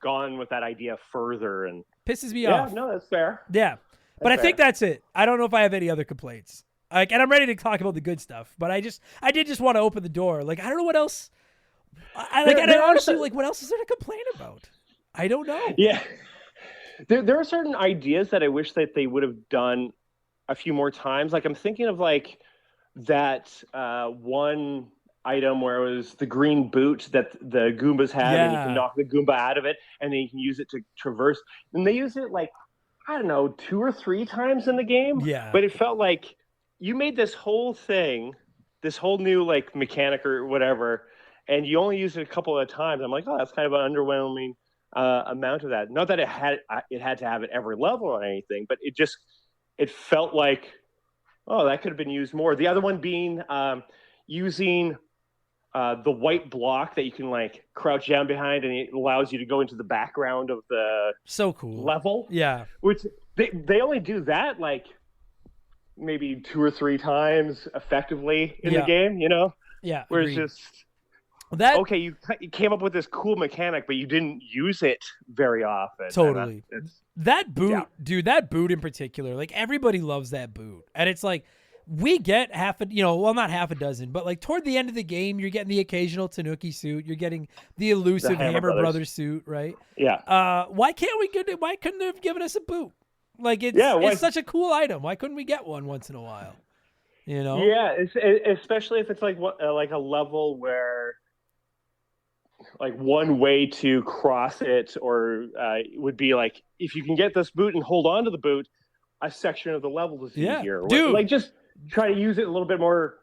gone with that idea further, and pisses me off. No, that's fair. Yeah, but I think that's it. I don't know if I have any other complaints. Like, and I'm ready to talk about the good stuff, but I did just want to open the door. Like, I don't know what else. Honestly, like, what else is there to complain about? I don't know. Yeah, there are certain ideas that I wish that they would have done a few more times. Like, I'm thinking of like that one item where it was the green boot that the Goombas had, and you can knock the Goomba out of it, and then you can use it to traverse. And they use it like, I don't know, 2 or 3 times in the game. Yeah. But it felt like you made this whole thing, this whole new like mechanic or whatever, and you only used it a couple of times. I'm like, oh, that's kind of an underwhelming amount of that. Not that it had to have it every level or anything, but it felt like, oh, that could have been used more. The other one being using the white block that you can like crouch down behind, and it allows you to go into the background of the level. Yeah, which they only do that like maybe 2 or 3 times effectively in the game. You know? Yeah. Where it's just okay, you came up with this cool mechanic, but you didn't use it very often. Totally. That boot, dude, that boot in particular, like everybody loves that boot. And it's like, we get not half a dozen, but like toward the end of the game, you're getting the occasional Tanooki suit. You're getting the elusive Hammer Brothers suit, right? Yeah. Why couldn't they have given us a boot? Like, it's such a cool item. Why couldn't we get one once in a while? You know? Yeah, especially if it's like a level where like one way to cross it or would be like, if you can get this boot and hold on to the boot, a section of the level is easier. Dude. Like, just try to use it a little bit more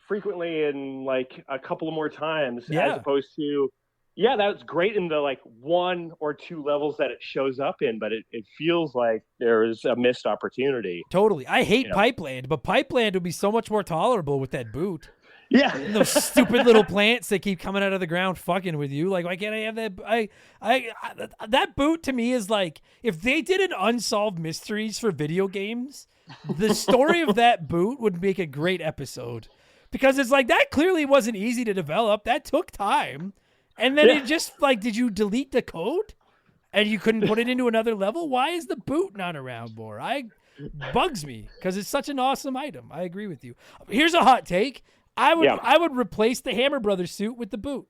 frequently and like a couple of more times as opposed to, that's great in the like 1 or 2 levels that it shows up in, but it feels like there is a missed opportunity. Totally. I hate Pipeland, but Pipeland would be so much more tolerable with that boot. Yeah. And those stupid little plants that keep coming out of the ground fucking with you. Like, why can't I have that? That boot to me is like, if they did an Unsolved Mysteries for video games, the story of that boot would make a great episode. Because it's like, that clearly wasn't easy to develop. That took time. And then it just, like, did you delete the code? And you couldn't put it into another level? Why is the boot not around more? Bugs me, because it's such an awesome item. I agree with you. Here's a hot take. I would replace the Hammer Brothers suit with the boot.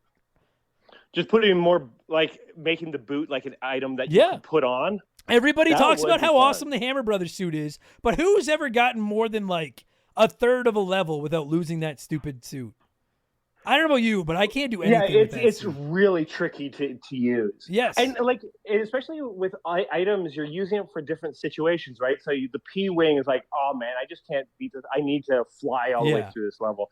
Just putting more, like, making the boot like an item that you can put on. Everybody talks about how awesome the Hammer Brothers suit is, but who's ever gotten more than, like, a third of a level without losing that stupid suit? I don't know about you, but I can't do anything with that it's suit. really tricky to use. Yes. And, like, especially with items, you're using it for different situations, right? So the P-Wing is like, oh, man, I just can't beat this. I need to fly all the way through this level.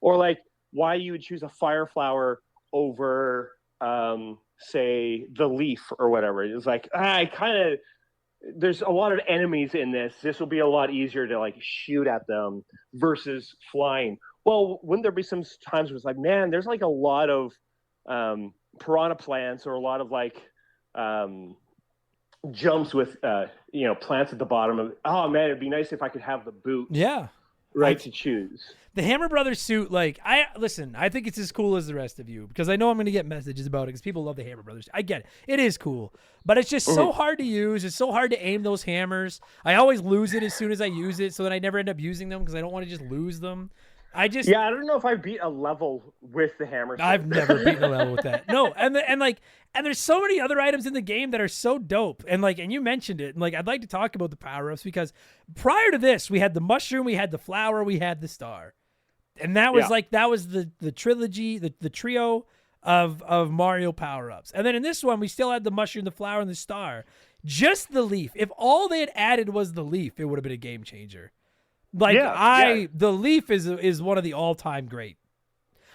Or, like, why you would choose a Fire Flower over, say, the Leaf or whatever. It's like, there's a lot of enemies in this. This will be a lot easier to, like, shoot at them versus flying. Well, wouldn't there be some times where it's like, man, there's like a lot of piranha plants or a lot of like jumps with plants at the bottom of. Oh man, it'd be nice if I could have the boot. Yeah, to choose. The Hammer Brothers suit, like, I think it's as cool as the rest of you, because I know I'm going to get messages about it because people love the Hammer Brothers. I get it. It is cool, but it's just so hard to use. It's so hard to aim those hammers. I always lose it as soon as I use it, so that I never end up using them because I don't want to just lose them. I don't know if I beat a level with the hammer. I've never beaten a level with that. No, and there's so many other items in the game that are so dope. And you mentioned it. And like, I'd like to talk about the power-ups, because prior to this, we had the mushroom, we had the flower, we had the star. And that was the trilogy, the trio of Mario power-ups. And then in this one, we still had the mushroom, the flower, and the star. Just the leaf. If all they had added was the leaf, it would have been a game changer. The Leaf is one of the all-time great.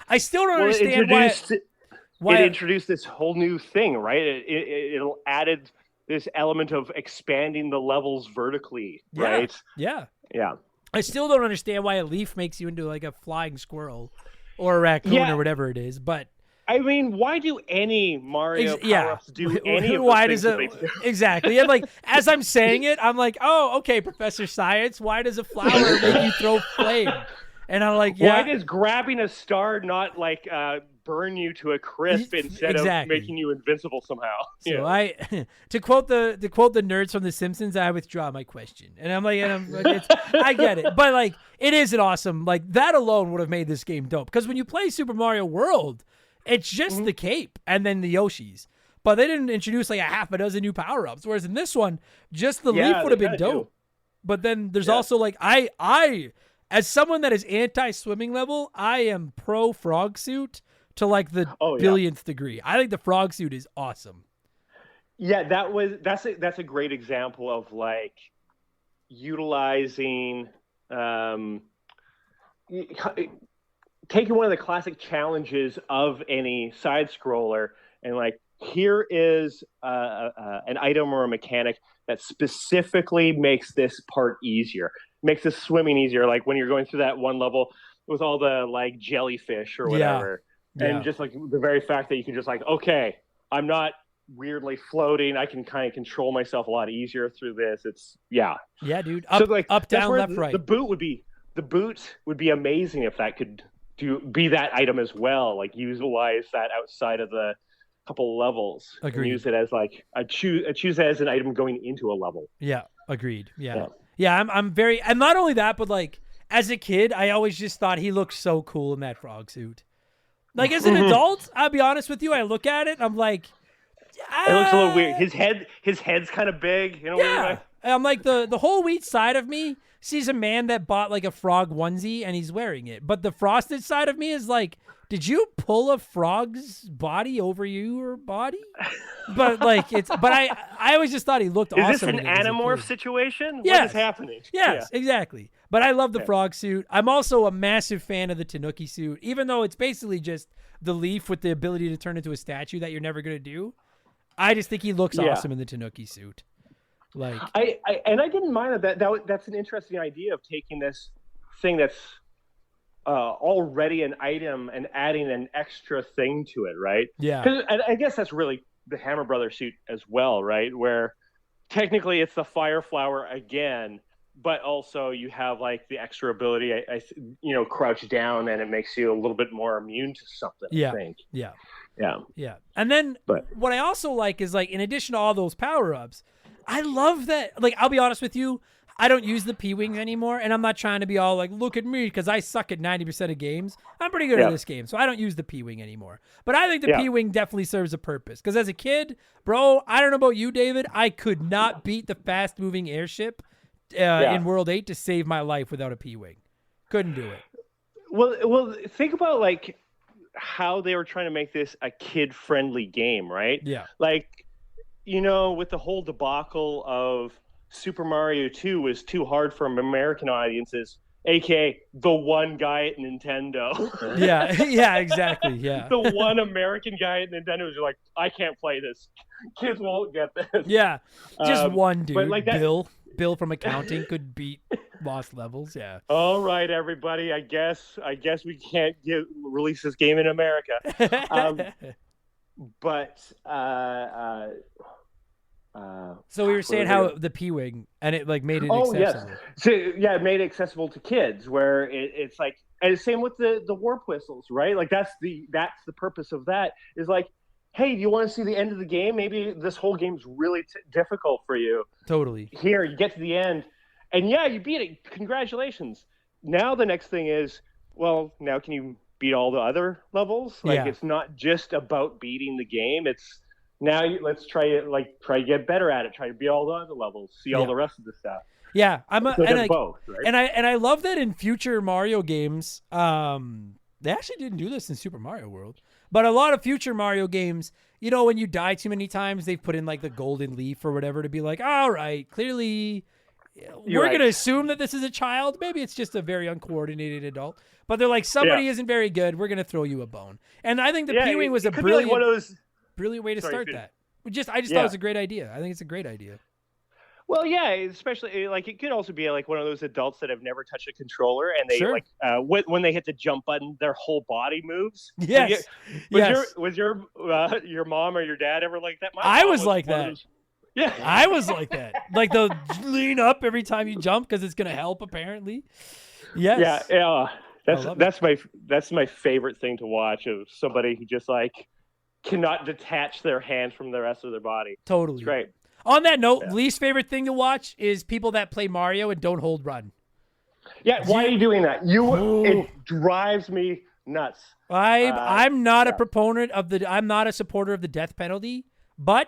I still don't understand why it introduced this whole new thing, right? It added this element of expanding the levels vertically, right? Yeah. Yeah. I still don't understand why a leaf makes you into like a flying squirrel or a raccoon or whatever it is, but I mean, why do any Mario power-ups do any of the things that they do? Exactly. And like, as I'm saying it, I'm like, oh, okay, Professor Science, why does a flower make you throw flame? And I'm like, why does grabbing a star not like burn you to a crisp instead of making you invincible somehow? So to quote the nerds from The Simpsons, I withdraw my question. And I'm like, I get it, but like, it is an awesome, like, that alone would have made this game dope. Because when you play Super Mario World, it's just the cape and then the Yoshis. But they didn't introduce like a half a dozen new power-ups. Whereas in this one, just the leaf would have been dope. But then there's also like, I, as someone that is anti-swimming level, I am pro frog suit to like the billionth degree. I think the frog suit is awesome. Yeah, that's a great example of like utilizing taking one of the classic challenges of any side scroller and like, here is an item or a mechanic that specifically makes this part easier, makes this swimming easier. Like when you're going through that one level with all the like jellyfish or whatever. And just like the very fact that you can just like, okay, I'm not weirdly floating. I can kind of control myself a lot easier through this. It's Yeah, dude. Up, down, left, right. The boot would be amazing if that could be that item as well, like utilize that outside of the couple levels. Agreed. And use it as like I choose it as an item going into a level. Agreed. I'm very, and not only that, but like as a kid I always just thought he looked so cool in that frog suit. Like as an adult, I'll be honest with you, I look at it and I'm like, it looks a little weird. His head's kind of big, you know. Yeah. I'm like, the whole wheat side of me sees a man that bought like a frog onesie and he's wearing it. But the frosted side of me is like, did you pull a frog's body over your body? But like, I always just thought he looked awesome. Is this an Animorph situation? Yes. What is happening? Yes, exactly. But I love the frog suit. I'm also a massive fan of the Tanooki suit, even though it's basically just the leaf with the ability to turn into a statue that you're never going to do. I just think he looks awesome in the Tanooki suit. Like I didn't mind that. That's an interesting idea of taking this thing that's already an item and adding an extra thing to it, right? Yeah. 'Cause I guess that's really the Hammer Brothers suit as well, right? Where technically it's the Fire Flower again, but also you have like the extra ability, crouch down, and it makes you a little bit more immune to something. Yeah. I think. Yeah. Yeah. Yeah. And then what I also like is, like, in addition to all those power-ups, I love that, like, I'll be honest with you, I don't use the P-Wings anymore, and I'm not trying to be all like, look at me, because I suck at 90% of games. I'm pretty good at this game, so I don't use the P-Wing anymore. But I think the P-Wing definitely serves a purpose, because as a kid, bro, I don't know about you, David, I could not beat the fast-moving airship in World 8 to save my life without a P-Wing. Couldn't do it. Well, think about, like, how they were trying to make this a kid-friendly game, right? Yeah. Like, with the whole debacle of Super Mario 2 was too hard for American audiences, aka the one guy at Nintendo. Yeah, exactly. Yeah. The one American guy at Nintendo was like, I can't play this. Kids won't get this. Yeah. Just one dude, but like that... Bill from accounting could beat Lost Levels. Yeah. All right, everybody. I guess we can't release this game in America. So we were saying how the P-Wing, and it like made it accessible. Yes. So, yeah, it made it accessible to kids, where it's like, and same with the warp whistles, right? Like that's the purpose of that, is like, hey, do you want to see the end of the game? Maybe this whole game's really difficult for you. Totally. Here, you get to the end, and yeah, you beat it. Congratulations. Now the next thing is, well, now can you beat all the other levels? Like, it's not just about beating the game. It's now let's try to get better at it. Try to beat all the other levels. See all the rest of the stuff. Yeah, both, right? And I love that in future Mario games. They actually didn't do this in Super Mario World, but a lot of future Mario games, when you die too many times, they've put in like the golden leaf or whatever to be like, all right, clearly we're going to assume that this is a child. Maybe it's just a very uncoordinated adult, but they're like, somebody isn't very good. We're going to throw you a bone. And I think the P-Wing was a brilliant, one of those... brilliant way to start that. I just thought it was a great idea. I think it's a great idea. Well, yeah, especially like it could also be like one of those adults that have never touched a controller, and they when they hit the jump button, their whole body moves. Yes. Was your mom or your dad ever like that? I was like that. Yeah, I was like that. Like they'll lean up every time you jump because it's gonna help. Apparently. Yes. Yeah. That's my favorite thing to watch, of somebody who just like cannot detach their hands from the rest of their body. Totally. It's great. On that note, least favorite thing to watch is people that play Mario and don't hold run. Yeah, why are you doing that? It drives me nuts. I'm not a proponent of I'm not a supporter of the death penalty, but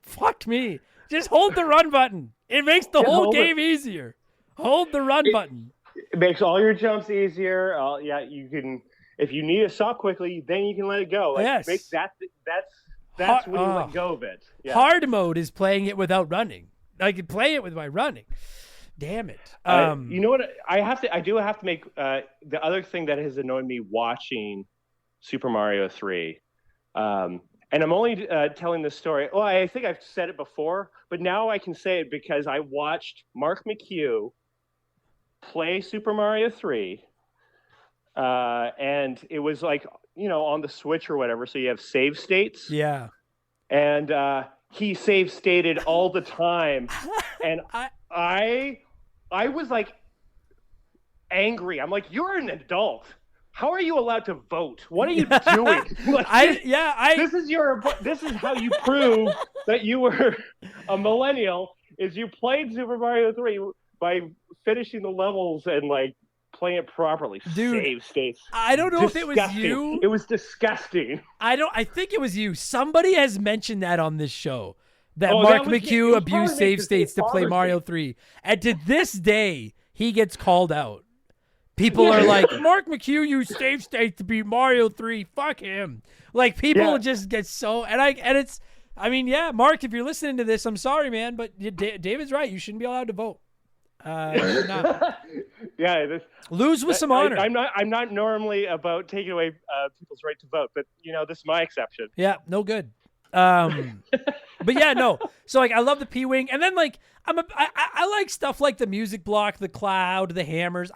fuck me. Just hold the run button. It makes the whole game easier. Hold the run button. It makes all your jumps easier. You can, if you need to stop quickly, then you can let it go. Yes. That's when you let go of it. Yeah. Hard mode is playing it without running. I can play it with my running. Damn it. You know what? I do have to make the other thing that has annoyed me watching Super Mario 3. And I'm only telling this story. Well, I think I've said it before, but now I can say it because I watched Mark McHugh play Super Mario 3. And it was like, on the Switch or whatever, so you have save states. Yeah. And he save stated all the time. And I was like angry. I'm like, you're an adult. How are you allowed to vote? What are you doing? This is how you prove that you were a millennial, is you played Super Mario 3 by finishing the levels and like playing it properly. Dude, save states. I don't know if it was you. It was disgusting. I think it was you. Somebody has mentioned that on this show. That Mark McHugh abused save states to play Mario 3. And to this day, he gets called out. People are like, Mark McHugh used save states to beat Mario 3. Fuck him. Like, people just get so... Mark, if you're listening to this, I'm sorry, man, but David's right. You shouldn't be allowed to vote. Lose with some honor. I'm not normally about taking away people's right to vote, but this is my exception. Yeah, no good. But yeah, no. So like, I love the P-Wing, and then like, I like stuff like the music block, the cloud, the hammers.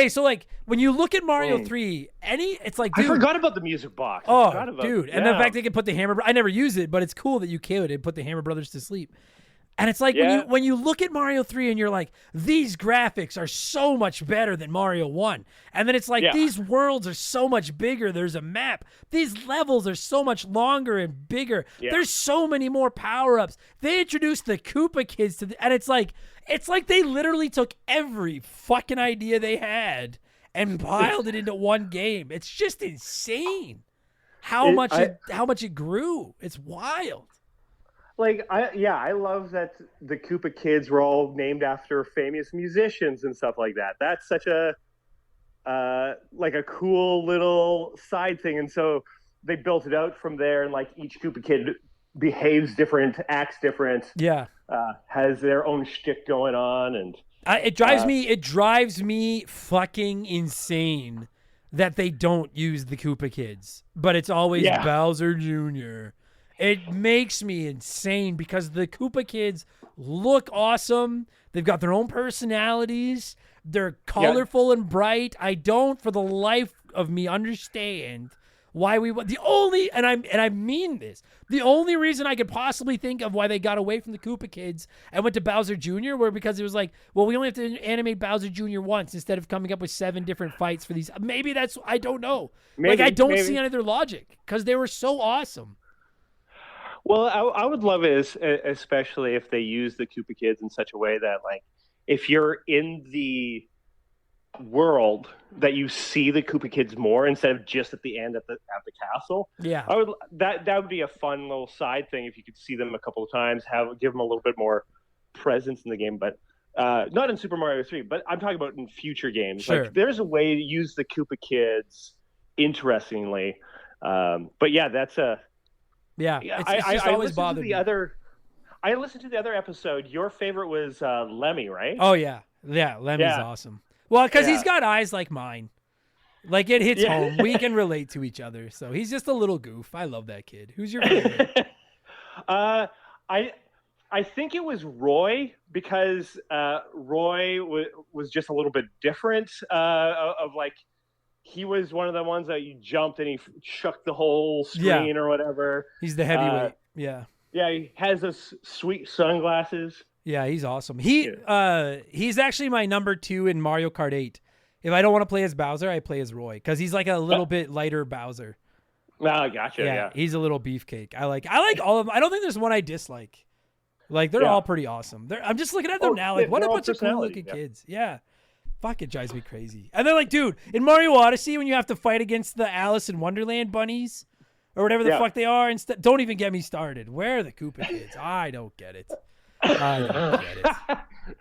So like, when you look at Mario 3, it's like, dude, I forgot about the music box. And the fact they can put the Hammer. I never use it, but it's cool that you could and put the Hammer Brothers to sleep. And it's like when you look at Mario 3 and you're like, these graphics are so much better than Mario 1. And then it's like, these worlds are so much bigger. There's a map. These levels are so much longer and bigger. Yeah. There's so many more power-ups. They introduced the Koopa Kids and it's like they literally took every fucking idea they had and piled it into one game. It's just insane how much it grew. It's wild. Like, I love that the Koopa Kids were all named after famous musicians and stuff like that. That's such a cool little side thing. And so they built it out from there, and like each Koopa Kid behaves different, acts different. Yeah. Has their own shtick going on, and it drives me fucking insane that they don't use the Koopa Kids, but it's always Bowser Jr. It makes me insane because the Koopa Kids look awesome. They've got their own personalities. They're colorful and bright. I don't, for the life of me, understand why I mean this. The only reason I could possibly think of why they got away from the Koopa Kids and went to Bowser Jr. were because it was like, well, we only have to animate Bowser Jr. once instead of coming up with 7 different fights for these. Maybe that's, I don't know. I don't see any of their logic because they were so awesome. Well, I would love it, especially if they use the Koopa Kids in such a way that, like, if you're in the world, that you see the Koopa Kids more instead of just at the end at the castle. Yeah, that would be a fun little side thing if you could see them a couple of times, give them a little bit more presence in the game, but not in Super Mario 3. But I'm talking about in future games. Sure. Like, there's a way to use the Koopa Kids interestingly, but yeah, that's a. Yeah, it's just always bothered me. I listened to the other episode. Your favorite was Lemmy, right? Oh, yeah. Yeah, Lemmy's awesome. Well, because he's got eyes like mine. Like, it hits home. We can relate to each other. So he's just a little goof. I love that kid. Who's your favorite? I think it was Roy, because Roy was just a little bit different of like, he was one of the ones that you jumped and he shook the whole screen or whatever. He's the heavyweight. Yeah, he has those sweet sunglasses. Yeah, he's awesome. He's actually my number 2 in Mario Kart 8. If I don't want to play as Bowser, I play as Roy because he's like a little bit lighter Bowser. Oh, gotcha. Yeah, he's a little beefcake. I like all of them. I don't think there's one I dislike. Like, they're all pretty awesome. I'm just looking at them now. Like, what a bunch of cool looking kids. Yeah. Fuck, it drives me crazy. And they're like, dude, in Mario Odyssey, when you have to fight against the Alice in Wonderland bunnies or whatever the fuck they are, don't even get me started. Where are the Koopa Kids? I don't get it.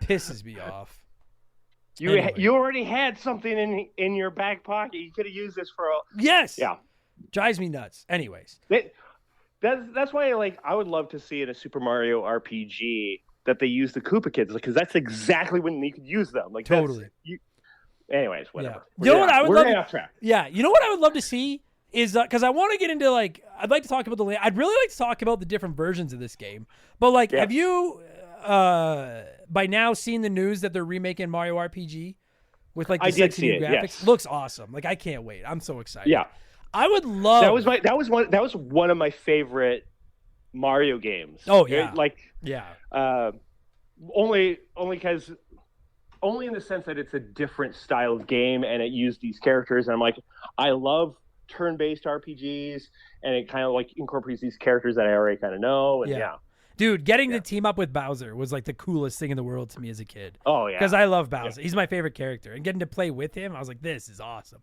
Pisses me off. You already had something in your back pocket. You could have used this for Yes. Yeah. Drives me nuts. Anyways. That's why I would love to see in a Super Mario RPG that they use the Koopa Kids, because that's exactly when you could use them. Like, totally. Anyways, whatever. Yeah. You know what I would love? Off track. Yeah, you know what I would love to see is because I want to get into I'd like to talk about I'd really like to talk about the different versions of this game. But have you by now seen the news that they're remaking Mario RPG with the sexy new graphics? Yes. Looks awesome. Like, I can't wait. I'm so excited. Yeah, I would love. That was one of my favorite Mario games. Oh yeah, only in the sense that it's a different style of game and it used these characters, and I'm like, I love turn-based RPGs, and it kind of incorporates these characters that I already kind of know. And dude, getting to team up with Bowser was the coolest thing in the world to me as a kid. Oh yeah, because I love Bowser. He's my favorite character, and getting to play with him, I was like, this is awesome.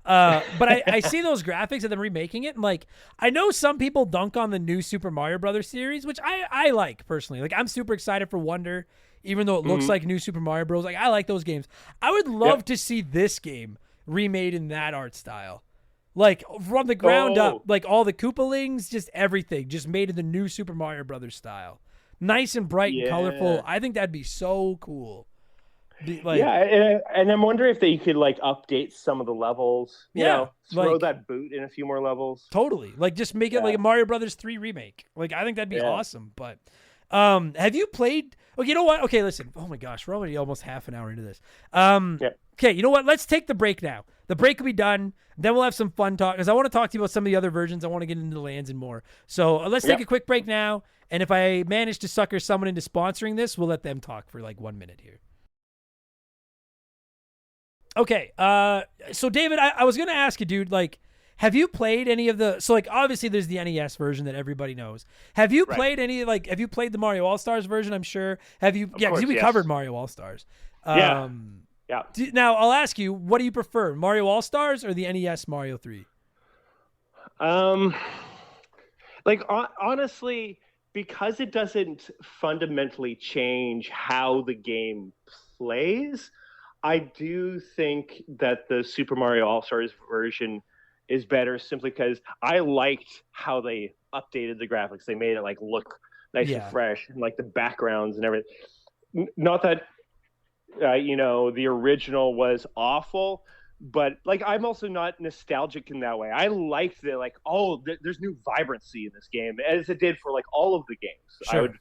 But I see those graphics and them remaking it, and I know some people dunk on the new Super Mario Brothers series, which I like personally. I'm super excited for Wonder, even though it looks like new Super Mario Bros. I like those games. I would love to see this game remade in that art style, from the ground up, all the Koopalings, just everything, just made in the new Super Mario Brothers style, nice and bright and colorful. I think that'd be so cool. And I'm wondering if they could update some of the levels. You know, throw that boot in a few more levels. Totally, just make it like a Mario Brothers 3 remake. I think that'd be awesome. But have you played? Oh, you know what? Okay, listen. Oh my gosh, we're already almost half an hour into this. Okay, you know what? Let's take the break now. The break will be done. Then we'll have some fun talk because I want to talk to you about some of the other versions. I want to get into the lands and more. So let's take a quick break now, And if I manage to sucker someone into sponsoring this, we'll let them talk for like 1 minute here. Okay. So David, I was going to ask you, dude, like, have you played any of the, so like, obviously there's the NES version that everybody knows. Have you played any, like, have you played the Mario All-Stars version? I'm sure. Have you? Yeah, because we covered Mario All-Stars. Yeah. Now I'll ask you, what do you prefer, Mario All-Stars or the NES Mario 3? Like, honestly, because it doesn't fundamentally change how the game plays, I do think that the Super Mario All-Stars version is better simply because I liked how they updated the graphics. They made it like look nice and fresh, and like the backgrounds and everything. Not that the original was awful, but like I'm also not nostalgic in that way. I liked that, like, there's new vibrancy in this game, as it did for like all of the games. Sure.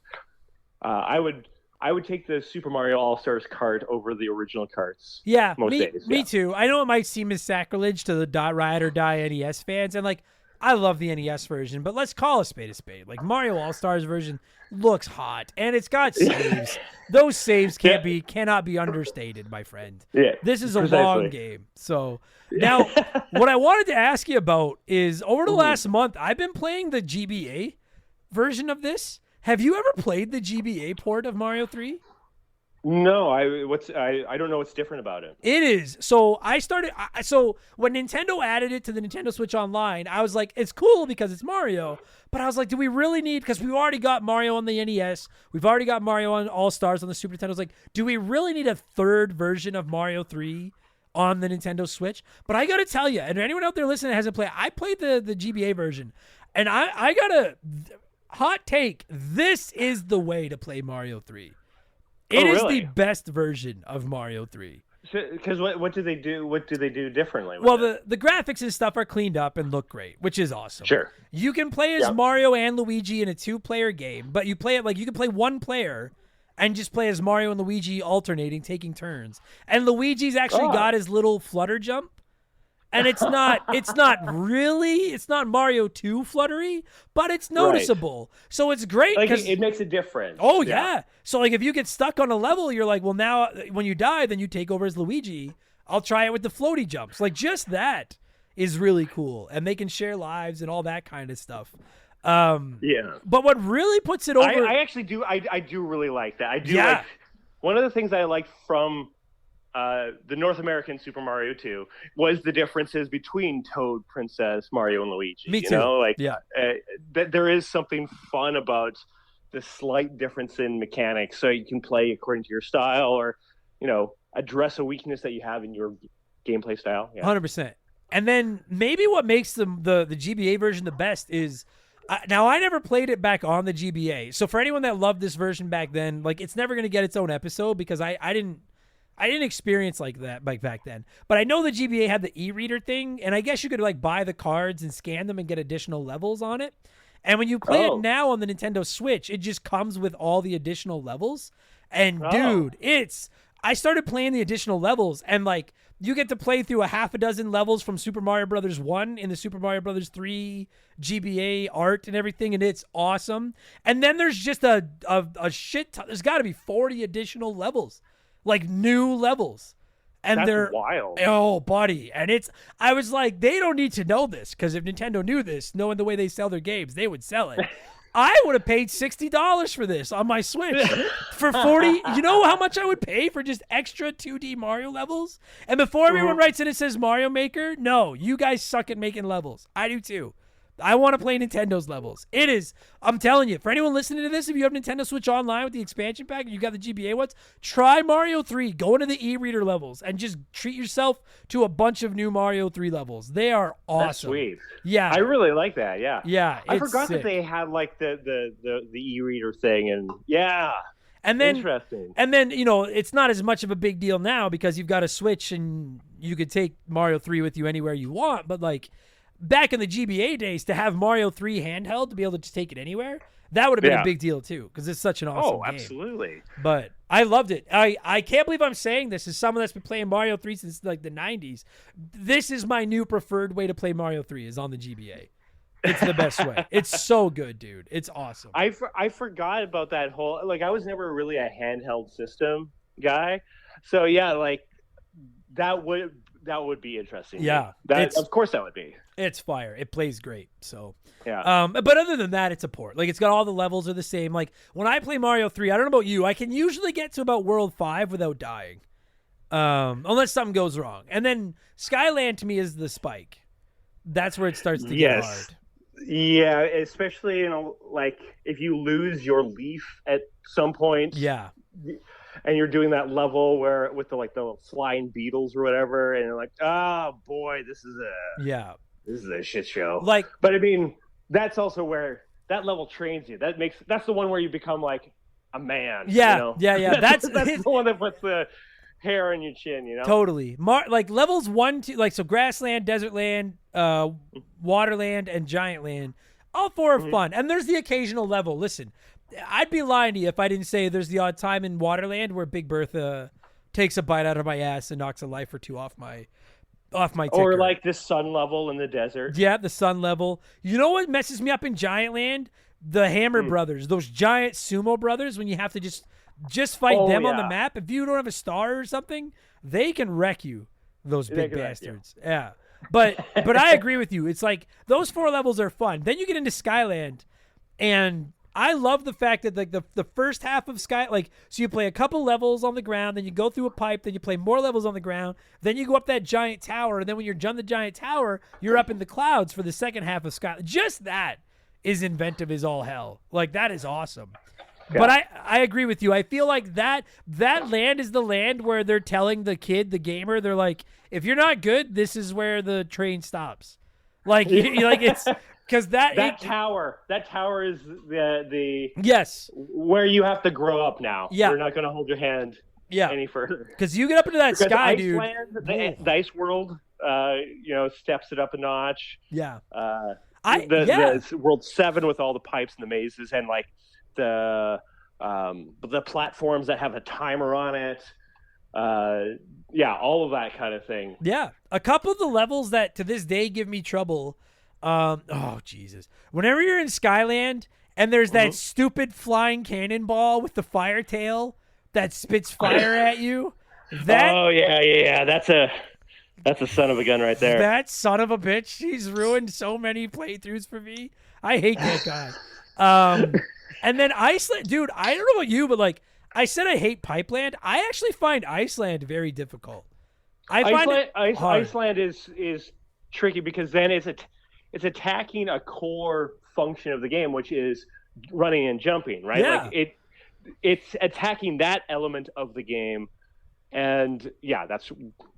I would take the Super Mario All-Stars cart over the original carts. Yeah, most days. Me too. I know it might seem as sacrilege to the ride or die NES fans, and like I love the NES version, but let's call a spade a spade. Like Mario All-Stars version looks hot, and it's got saves. Those saves cannot be understated, my friend. Yeah, this is a long game. So now, what I wanted to ask you about is over the last month, I've been playing the GBA version of this. Have you ever played the GBA port of Mario 3? No, I don't know what's different about it. It is. So so when Nintendo added it to the Nintendo Switch Online, I was like, it's cool because it's Mario. But I was like, do we really need, because we've already got Mario on the NES, we've already got Mario on All-Stars on the Super Nintendo. I was like, do we really need a third version of Mario 3 on the Nintendo Switch? But I got to tell you, and anyone out there listening that hasn't played, I played the GBA version, and I got to... hot take, this is the way to play Mario 3. It is the best version of Mario 3. Because what do they do? What do they do differently? Well, the graphics and stuff are cleaned up and look great, which is awesome. Sure. You can play as Mario and Luigi in a 2-player game, but you play it like you can play one player and just play as Mario and Luigi alternating, taking turns. And Luigi's actually got his little flutter jump. And it's not Mario 2 fluttery, but it's noticeable. Right. So it's great. Like it makes a difference. Oh, yeah. So like if you get stuck on a level, you're like, well, now when you die, then you take over as Luigi. I'll try it with the floaty jumps. Like just that is really cool. And they can share lives and all that kind of stuff. But what really puts it over... I actually do. I do really like that. I do like... One of the things I liked from... the North American Super Mario 2 was the differences between Toad, Princess, Mario, and Luigi. Me too. There is something fun about the slight difference in mechanics, so you can play according to your style, or address a weakness that you have in your gameplay style. 100%. And then maybe what makes the GBA version the best is. Now, I never played it back on the GBA, so for anyone that loved this version back then, like it's never going to get its own episode because I didn't experience like that back then. But I know the GBA had the e-reader thing, and I guess you could like buy the cards and scan them and get additional levels on it. And when you play it now on the Nintendo Switch, it just comes with all the additional levels. And dude, I started playing the additional levels, and like you get to play through a half a dozen levels from Super Mario Brothers 1 in the Super Mario Brothers 3 GBA art and everything, and it's awesome. And then there's just a shit ton. There's got to be 40 additional levels. Like new levels, and they're wild. Oh, buddy, and I was like, they don't need to know this, because if Nintendo knew this, knowing the way they sell their games, they would sell it. I would have paid $60 for this on my Switch for 40. You know how much I would pay for just extra 2D Mario levels? And before everyone writes in and says Mario Maker, no, you guys suck at making levels. I do too. I want to play Nintendo's levels. It is, I'm telling you, for anyone listening to this, if you have Nintendo Switch Online with the expansion pack and you got the GBA ones, try Mario 3. Go into the e-reader levels and just treat yourself to a bunch of new Mario 3 levels. They are awesome. That's sweet. Yeah. I really like that, yeah. Yeah, I forgot that they had like the e-reader thing, and And then, interesting. And then, it's not as much of a big deal now because you've got a Switch and you could take Mario 3 with you anywhere you want, but like... back in the GBA days, to have Mario 3 handheld, to be able to just take it anywhere, that would have been a big deal too, because it's such an awesome game. Oh, absolutely. But I loved it. I can't believe I'm saying this as someone that's been playing Mario 3 since like the 90s. This is my new preferred way to play Mario 3 is on the GBA. It's the best way. It's so good, dude. It's awesome. I forgot about that whole, like, I was never really a handheld system guy. So yeah, like that would be interesting. Yeah. That of course that would be. It's fire. It plays great. So yeah. But other than that, it's a port. Like, it's got all the levels are the same. Like, when I play Mario 3, I don't know about you, I can usually get to about World 5 without dying. Unless something goes wrong. And then Skyland to me is the spike. That's where it starts to get hard. Yeah, especially, like if you lose your leaf at some point. Yeah. And you're doing that level where with the flying beetles or whatever, and you're like, oh boy, this is a shit show. Like, but I mean, that's also where that level trains you. That's the one where you become like a man. Yeah, yeah. That's the one that puts the hair on your chin. Totally. Like levels 1, 2, like, so Grassland, Desertland, Waterland, and Giantland. All 4 are fun, and there's the occasional level. Listen, I'd be lying to you if I didn't say there's the odd time in Waterland where Big Bertha takes a bite out of my ass and knocks a life or two off my ticker. Or like the sun level in the desert. Yeah, the sun level. You know what messes me up in Giantland? The Hammer Brothers, those giant sumo brothers. When you have to just fight them on the map. If you don't have a star or something, they can wreck you. Those big bastards. Yeah. But I agree with you. It's like those 4 levels are fun. Then you get into Skyland, and I love the fact that like the first half of so you play a couple levels on the ground, then you go through a pipe, then you play more levels on the ground, then you go up that giant tower, and then when you're done the giant tower, you're up in the clouds for the second half of Skyland. Just that is inventive as all hell. Like, that is awesome. Yeah. But I agree with you. I feel like that land is the land where they're telling the kid, the gamer, they're like, if you're not good, this is where the train stops. Like, like it's because that tower is the yes, where you have to grow up now. Yeah, we're not going to hold your hand any further because you get up into that sky, dude. The Ice World, steps it up a notch. Yeah, the World 7 with all the pipes and the mazes and like the platforms that have a timer on it. All of that kind of thing. Yeah, a couple of the levels that to this day give me trouble. Oh Jesus! Whenever you're in Skyland and there's that stupid flying cannonball with the fire tail that spits fire at you, that's a son of a gun right there. That son of a bitch. He's ruined so many playthroughs for me. I hate that guy. And then Iceland, dude. I don't know about you, but like I said, I hate Pipeland. I actually find Iceland very difficult. Iceland is tricky because then it's attacking a core function of the game, which is running and jumping, right? Yeah. Like it's attacking that element of the game, and that's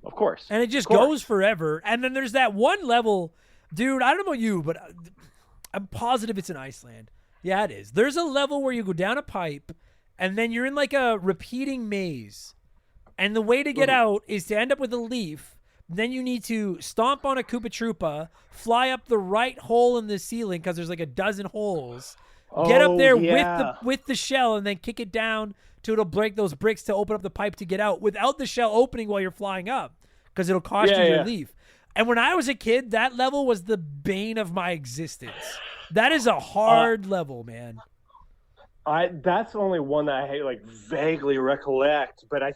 of course. And it just goes forever. And then there's that one level, dude. I don't know about you, but I'm positive it's in Iceland. Yeah, it is. There's a level where you go down a pipe, and then you're in like a repeating maze, and the way to get out is to end up with a leaf. Then you need to stomp on a Koopa Troopa, fly up the right hole in the ceiling because there's like a dozen holes. Get up there with the shell and then kick it down to it'll break those bricks to open up the pipe to get out without the shell opening while you're flying up because it'll cost you your leaf. And when I was a kid, that level was the bane of my existence. That is a hard level, man. That's only one that I like vaguely recollect, but I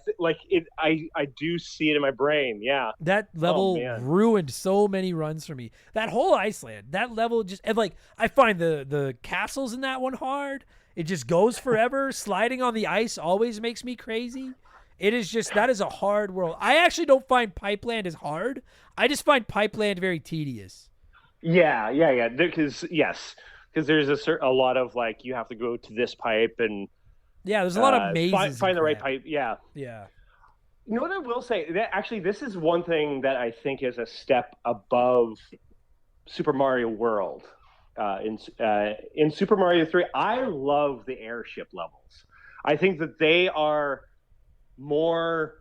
do see it in my brain. Yeah, that level ruined so many runs for me. That whole Iceland, that level just and like I find the castles in that one hard. It just goes forever. Sliding on the ice always makes me crazy. It is just that is a hard world. I actually don't find Pipeland as hard. I just find Pipeland very tedious. Yeah. Because there's a lot of like you have to go to this pipe and there's a lot of mazes. Find the right pipe. Yeah. Yeah. You know what I will say? That actually, this is one thing that I think is a step above Super Mario World. In Super Mario 3, I love the airship levels. I think that they are more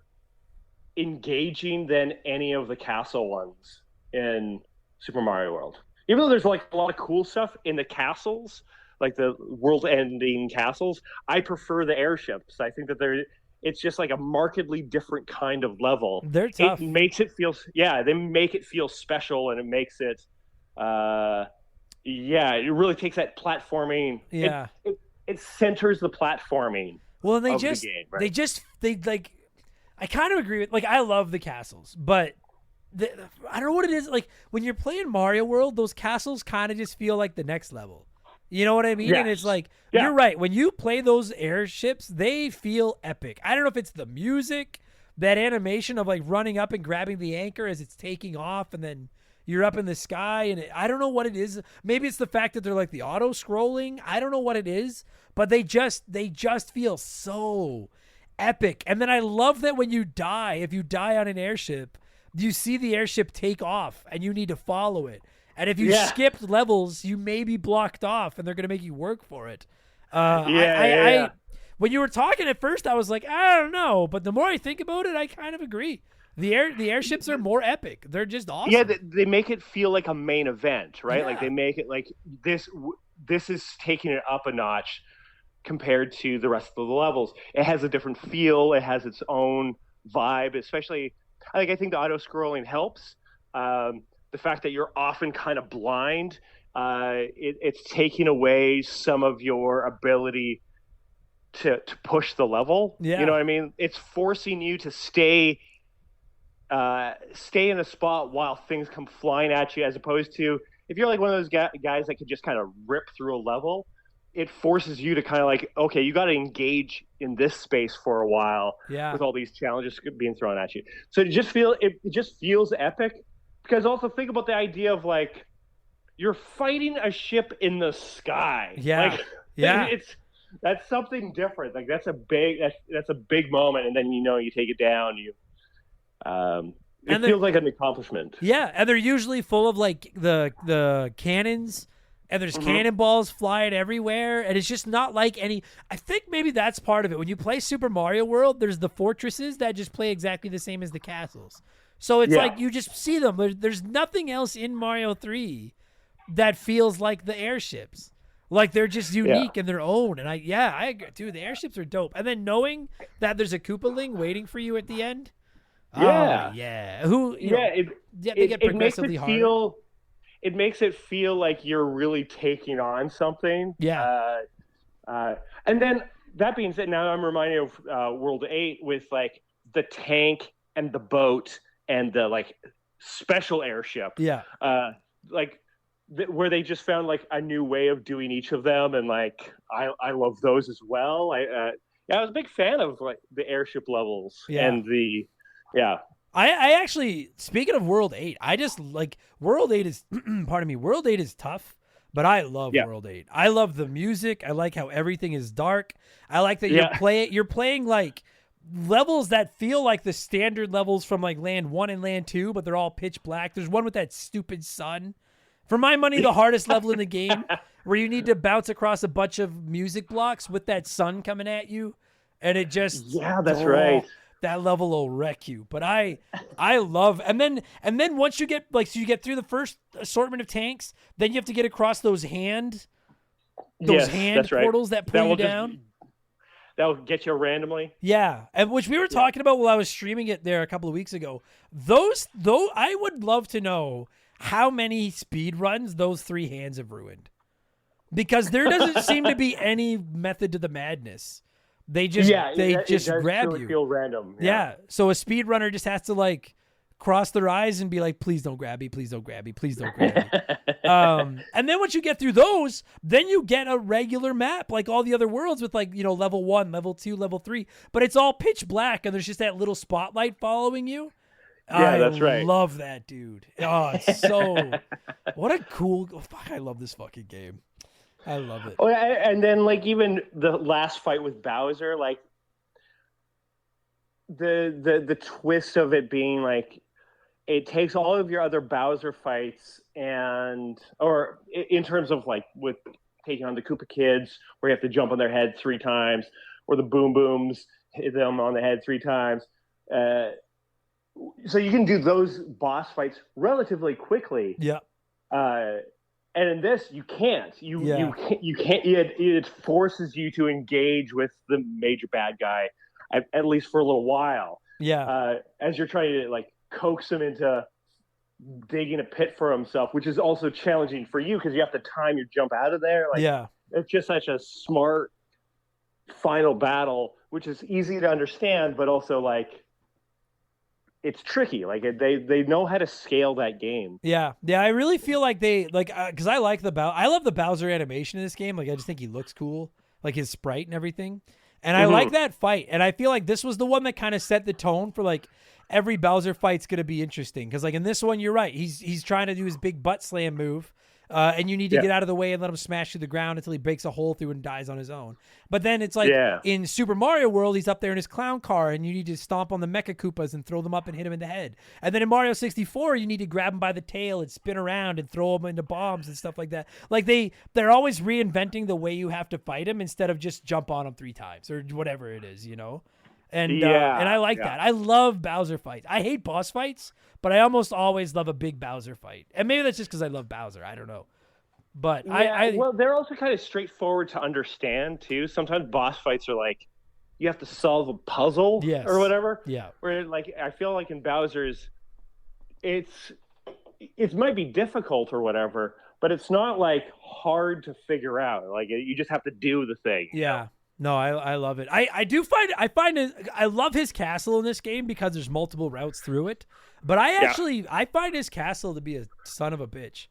engaging than any of the castle ones in Super Mario World. Even though there's like a lot of cool stuff in the castles, like the world-ending castles, I prefer the airships. I think that it's just like a markedly different kind of level. They're tough. It makes it feel, they make it feel special, and it makes it, Yeah, it really takes that platforming. Yeah. It centers the platforming Well, and of the game, right? they like. I kind of agree with like I love the castles, but I don't know what it is. Like when you're playing Mario World, those castles kind of just feel like the next level. You know what I mean? And it's Yes. like Yeah. you're right. When you play those airships, they feel epic. I don't know if it's the music, that animation of like running up and grabbing the anchor as it's taking off, and then you're up in the sky. And I don't know what it is. Maybe it's the fact that they're like the auto scrolling. I don't know what it is, but they just feel so epic. And then I love that when you die, if you die on an airship, you see the airship take off and you need to follow it. And if you skipped levels, you may be blocked off and they're going to make you work for it. When you were talking at first, I was like, I don't know. But the more I think about it, I kind of agree. The airships are more epic. They're just awesome. Yeah, they make it feel like a main event, right? Yeah. Like they make it like this is taking it up a notch compared to the rest of the levels. It has a different feel. It has its own vibe, especially I think the auto scrolling helps. The fact that you're often kind of blind, it's taking away some of your ability to push the level. Yeah. You know what I mean? It's forcing you to stay in a spot while things come flying at you, as opposed to if you're like one of those guys that could just kind of rip through a level. It forces you to kind of like, okay, you got to engage in this space for a while with all these challenges being thrown at you. So it just feels epic, because also think about the idea of like you're fighting a ship in the sky. Yeah. Like, that's something different. Like that's a big moment, and then you take it down. It feels like an accomplishment. Yeah, and they're usually full of like the cannons. And there's cannonballs flying everywhere, and it's just not like any. I think maybe that's part of it. When you play Super Mario World, there's the fortresses that just play exactly the same as the castles. So it's like you just see them. There's nothing else in Mario 3 that feels like the airships. Like they're just unique in their own. And I agree, dude. The airships are dope. And then knowing that there's a Koopaling waiting for you at the end. Yeah. Oh, yeah. They get progressively harder. It makes it feel like you're really taking on something. Yeah. And then that being said, now I'm reminded of World 8 with like the tank and the boat and the like special airship. Yeah. Where they just found like a new way of doing each of them, and like I love those as well. I was a big fan of like the airship levels and the I actually, speaking of World 8, I just like World 8 is, pardon me, World 8 is tough, but I love World 8. I love the music. I like how everything is dark. I like that you're playing like levels that feel like the standard levels from like Land 1 and Land 2, but they're all pitch black. There's one with that stupid sun. For my money, the hardest level in the game, where you need to bounce across a bunch of music blocks with that sun coming at you, and it just that's right. That level will wreck you. But I love, and then once you get so you get through the first assortment of tanks, then you have to get across those hand portals that pull you down. That'll get you randomly. Yeah, and which we were talking about while I was streaming it there a couple of weeks ago. I would love to know how many speed runs those three hands have ruined, because there doesn't seem to be any method to the madness. They just grab really you. Feel random. Yeah. So a speedrunner just has to like cross their eyes and be like, please don't grab me, please don't grab me, please don't grab me. And then once you get through those, then you get a regular map like all the other worlds with like, level 1, level 2, level 3, but it's all pitch black and there's just that little spotlight following you. Yeah, that's right. I love that, dude. Oh, it's so what a cool fuck. I love this fucking game. I love it. Oh, and then like even the last fight with Bowser, like the twist of it being like it takes all of your other Bowser fights or in terms of like with taking on the Koopa Kids, where you have to jump on their head 3 times, or the Boom Booms hit them on the head 3 times. So you can do those boss fights relatively quickly. Yeah. And in this, you can't. You can't. It forces you to engage with the major bad guy, at least for a little while. Yeah. As you're trying to like coax him into digging a pit for himself, which is also challenging for you because you have to time your jump out of there. Like, Yeah. it's just such a smart final battle, which is easy to understand, but also like it's tricky. Like they know how to scale that game. Yeah. I really feel like they like because I like I love the Bowser animation in this game. Like I just think he looks cool, like his sprite and everything. And I like that fight. And I feel like this was the one that kind of set the tone for like every Bowser fight's gonna be interesting. Because like in this one, you're right. He's trying to do his big butt slam move. And you need to get out of the way and let him smash through the ground until he breaks a hole through and dies on his own. But then it's like in Super Mario World, he's up there in his clown car, and you need to stomp on the Mecha Koopas and throw them up and hit him in the head. And then in Mario 64, you need to grab him by the tail and spin around and throw him into bombs and stuff like that. Like they're always reinventing the way you have to fight him instead of just jump on him 3 times or whatever it is, you know? And I like that. I love Bowser fights. I hate boss fights, but I almost always love a big Bowser fight. And maybe that's just because I love Bowser. I don't know. But well, they're also kind of straightforward to understand too. Sometimes boss fights are like you have to solve a puzzle or whatever. Yeah. Where like I feel like in Bowser's, it might be difficult or whatever, but it's not like hard to figure out. Like you just have to do the thing. Yeah. No, I love it. I love his castle in this game because there's multiple routes through it. But I find his castle to be a son of a bitch.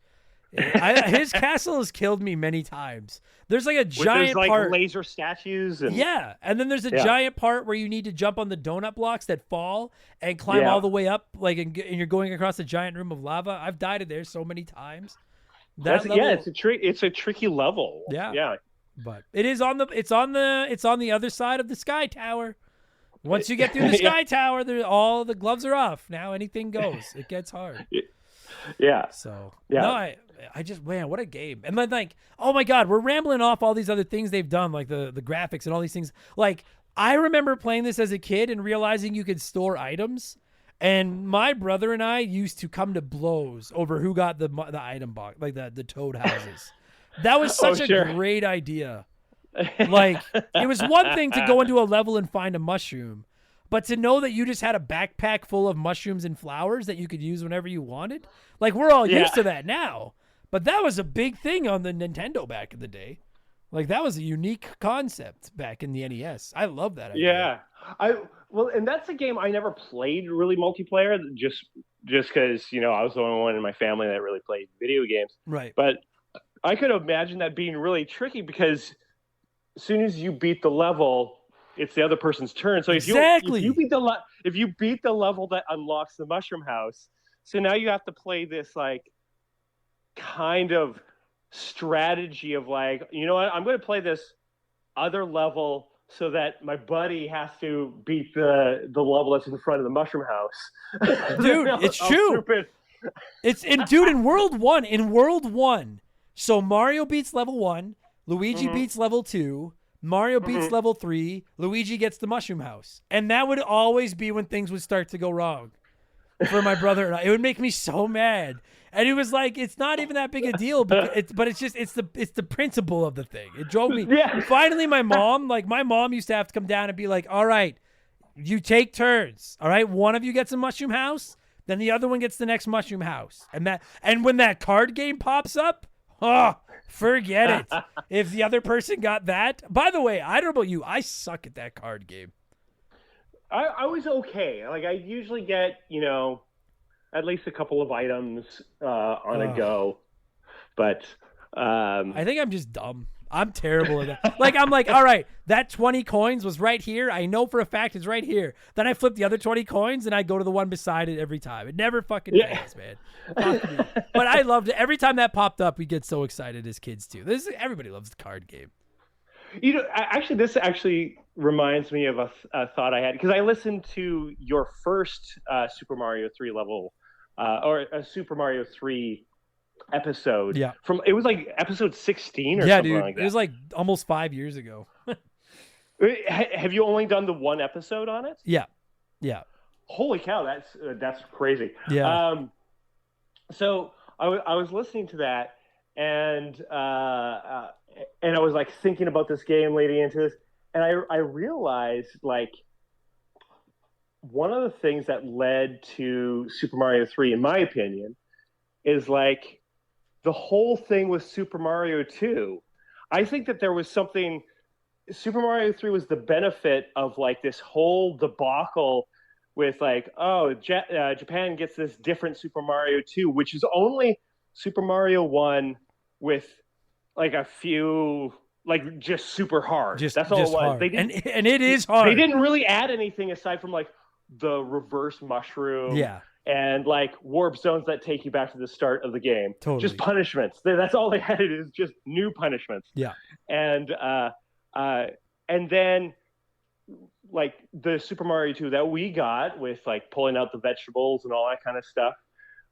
His castle has killed me many times. There's like a giant like part, laser statues, and and then there's a giant part where you need to jump on the donut blocks that fall and climb all the way up, like and you're going across a giant room of lava. I've died there so many times. It's a tricky level. Yeah. But it's on the other side of the Sky Tower. Once you get through the Sky Tower, all the gloves are off. Now anything goes. It gets hard. Yeah. So no, I just, man, what a game. And then like, oh my God, we're rambling off all these other things they've done, like the graphics and all these things. Like I remember playing this as a kid and realizing you could store items. And my brother and I used to come to blows over who got the item box, like the toad houses. That was such a great idea. Like it was one thing to go into a level and find a mushroom, but to know that you just had a backpack full of mushrooms and flowers that you could use whenever you wanted. Like we're all used to that now, but that was a big thing on the Nintendo back in the day. Like that was a unique concept back in the NES. I love that idea. Yeah. And that's a game I never played really multiplayer just because, I was the only one in my family that really played video games. Right. But I could imagine that being really tricky because as soon as you beat the level, it's the other person's turn. So if you beat the level that unlocks the mushroom house, so now you have to play this like kind of strategy of like, you know what, I'm going to play this other level so that my buddy has to beat the level that's in front of the mushroom house. Dude, it's true. In World 1, so Mario beats level 1, Luigi beats level 2, Mario beats level 3, Luigi gets the mushroom house. And that would always be when things would start to go wrong for my brother and I. It would make me so mad. And it was like, it's not even that big a deal, but it's the principle of the thing. It drove me. Yeah. Finally, my mom used to have to come down and be like, all right, you take turns. All right. One of you gets a mushroom house, then the other one gets the next mushroom house. And when that card game pops up, oh, forget it. If the other person got that. By the way, I don't know about you. I suck at that card game. I was okay. Like I usually get, at least a couple of items on a go. But I think I'm just dumb. I'm terrible at that. Like I'm like, all right, that 20 coins was right here. I know for a fact it's right here. Then I flip the other 20 coins and I go to the one beside it every time. It never fucking fails, man. But I loved it. Every time that popped up, we get so excited as kids too. Everybody loves the card game. This actually reminds me of a thought I had because I listened to your first Super Mario 3 level or a Super Mario 3 episode. Yeah. It was like episode 16 or something like that. It was like almost 5 years ago. Have you only done the one episode on it? Yeah. Holy cow, that's crazy. Yeah. So I was listening to that and I was like thinking about this game leading into this, and I realized like one of the things that led to Super Mario 3, in my opinion, is like the whole thing with Super Mario 2. I think that there was something. Super Mario 3 was the benefit of like this whole debacle with like, oh, Japan gets this different Super Mario 2, which is only Super Mario 1 with like a few, like just super hard. That's all it was. Hard. And it is hard. They didn't really add anything aside from like the reverse mushroom. Yeah. And like warp zones that take you back to the start of the game. Totally. Just punishments. That's all they added is just new punishments. Yeah. And then like the Super Mario 2 that we got with like pulling out the vegetables and all that kind of stuff.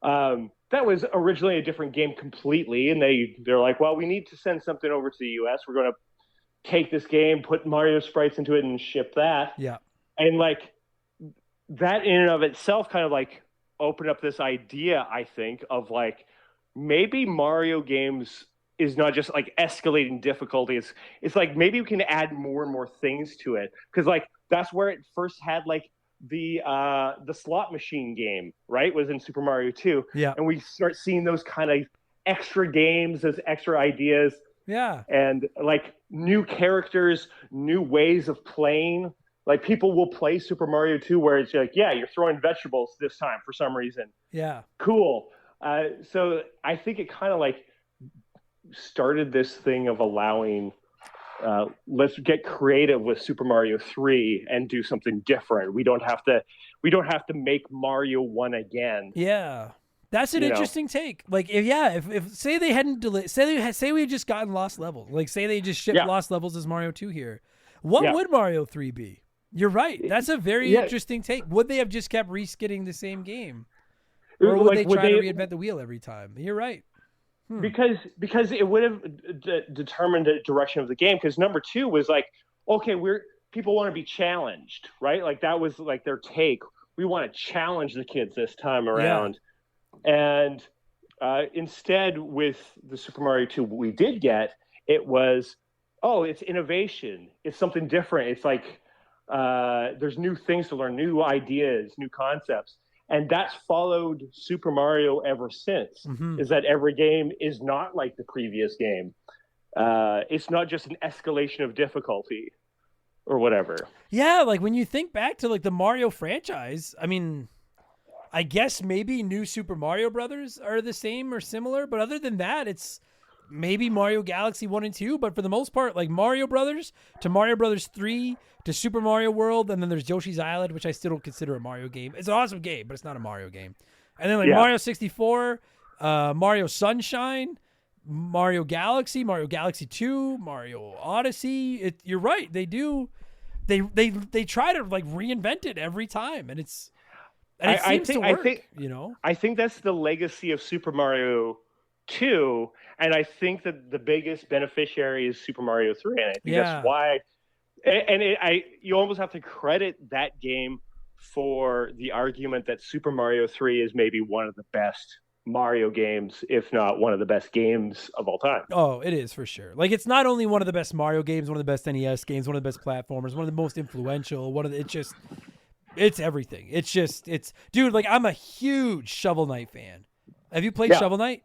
That was originally a different game completely. And they're like, well, we need to send something over to the US. We're going to take this game, put Mario sprites into it and ship that. Yeah. And like that in and of itself kind of like opened up this idea, I think, of like maybe Mario games is not just like escalating difficulty. It's like maybe we can add more and more things to it. Because like that's where it first had like the slot machine game, right? Was in Super Mario 2. Yeah. And we start seeing those kind of extra games, those extra ideas. Yeah. And like new characters, new ways of playing. Like people will play Super Mario 2 where it's like, yeah, you're throwing vegetables this time for some reason. Yeah. Cool. So I think it kind of like started this thing of allowing, let's get creative with Super Mario 3 and do something different. We don't have to make Mario 1 again. Yeah. That's an interesting take. Like, if say they hadn't delayed, say we had just gotten Lost Levels, like say they just shipped Lost Levels as Mario 2 here, what would Mario 3 be? You're right. That's a very interesting take. Would they have just kept reskinning the same game, or would they try to reinvent the wheel every time? You're right. Because it would have determined the direction of the game. Because number 2 was like, okay, people want to be challenged, right? Like that was like their take. We want to challenge the kids this time around. Yeah. And instead, with the Super Mario 2 we did get, it was, it's innovation. It's something different. It's like there's new things to learn, new ideas, new concepts. And that's followed Super Mario ever since, is that every game is not like the previous game. It's not just an escalation of difficulty or whatever. Yeah, like when you think back to like the Mario franchise, I mean, I guess maybe New Super Mario Brothers are the same or similar, but other than that, it's maybe Mario Galaxy 1 and 2, but for the most part, like Mario Brothers to Mario Brothers 3 to Super Mario World, and then there's Yoshi's Island, which I still don't consider a Mario game. It's an awesome game, but it's not a Mario game. And then like Mario 64, Mario Sunshine, Mario Galaxy 2, Mario Odyssey. You're right. They do. They try to like reinvent it every time, and it seems to work. I think that's the legacy of Super Mario 2, and I think that the biggest beneficiary is Super Mario 3, and I think that's why. And you almost have to credit that game for the argument that Super Mario 3 is maybe one of the best Mario games, if not one of the best games of all time. Oh, it is for sure. Like it's not only one of the best Mario games, one of the best NES games, one of the best platformers, one of the most influential, it's everything. It's dude, like I'm a huge Shovel Knight fan. Have you played Shovel Knight?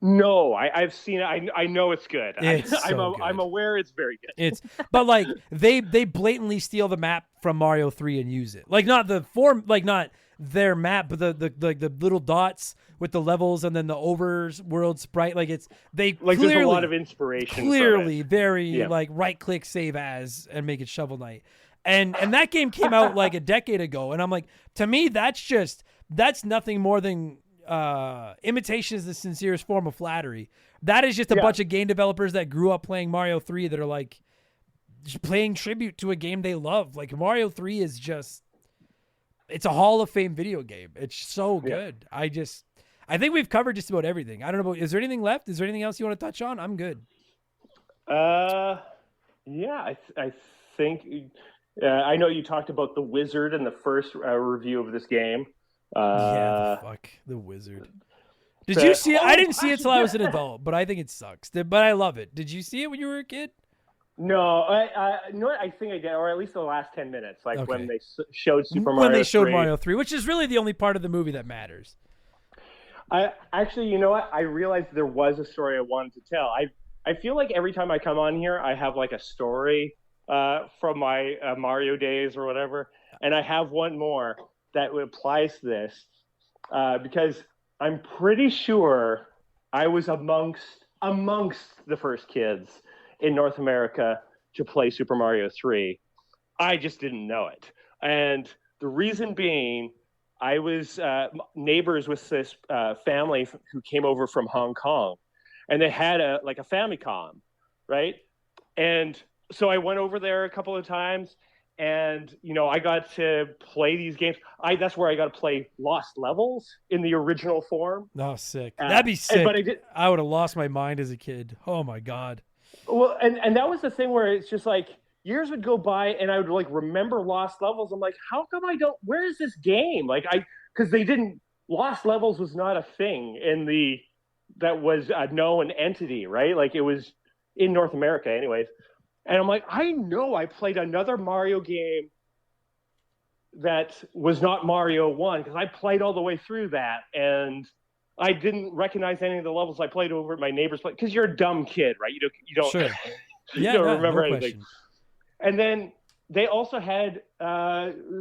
No, I've seen it. I know it's good. Good. I'm aware it's very good. But like they blatantly steal the map from Mario 3 and use it. Like not the form, like not their map, but the little dots with the levels and then the overworld sprite. Like there's a lot of inspiration. Clearly, very like right click save as and make it Shovel Knight. And that game came out like a decade ago, and I'm like, to me, that's nothing more than imitation is the sincerest form of flattery. That is just a bunch of game developers that grew up playing Mario 3 that are like just playing tribute to a game they love. Like Mario 3 is it's a Hall of Fame video game. It's so good. I think we've covered just about everything. I don't know. Is there anything left? Is there anything else you want to touch on? I'm good. I think I know you talked about the Wizard in the first review of this game. The Wizard. Did you see it? I didn't see it till I was an adult, but I think it sucks. But I love it. Did you see it when you were a kid? No, you know what? I think I did, or at least the last 10 minutes, like when Okay. they showed Super When Mario they showed 3. Mario 3, which is really the only part of the movie that matters. I actually, you know what? I realized there was a story I wanted to tell. I feel like every time I come on here, I have like a story from my Mario days or whatever, and I have one more that applies to this because I'm pretty sure I was amongst the first kids in North America to play Super Mario 3. I just didn't know it. And the reason being, I was neighbors with this family who came over from Hong Kong, and they had a Famicom, right? And so I went over there a couple of times, and I got to play these games. That's where I got to play Lost Levels in the original form. Oh, sick. That'd be sick. But I would have lost my mind as a kid. Oh my God. Well, and that was the thing where it's just like years would go by and I would like remember Lost Levels. I'm like, how come I don't? Where is this game? Like because they didn't. Lost Levels was not a thing that was a known entity, right? Like it was in North America, anyways. And I'm like, I know I played another Mario game that was not Mario 1 because I played all the way through that and I didn't recognize any of the levels I played over at my neighbor's place because you're a dumb kid, right? You don't Sure. you don't remember no anything. question. And then they also had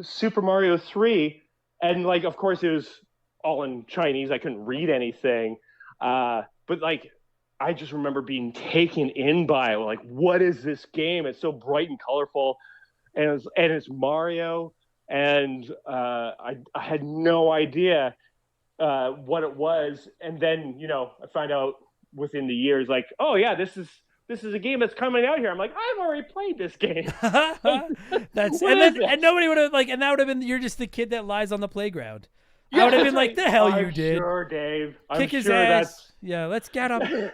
Super Mario 3, and like of course it was all in Chinese. I couldn't read anything, but like I just remember being taken in by it. Like, what is this game? It's so bright and colorful, and it's Mario, and I had no idea what it was, and then I find out within the years, like, oh yeah, this is a game that's coming out here. I'm like, I've already played this game. And nobody would have and that would have been you're just the kid that lies on the playground. Yeah, I would have been right. like, the hell you I'm did. Sure, Dave. Kick his ass. Yeah, let's get him.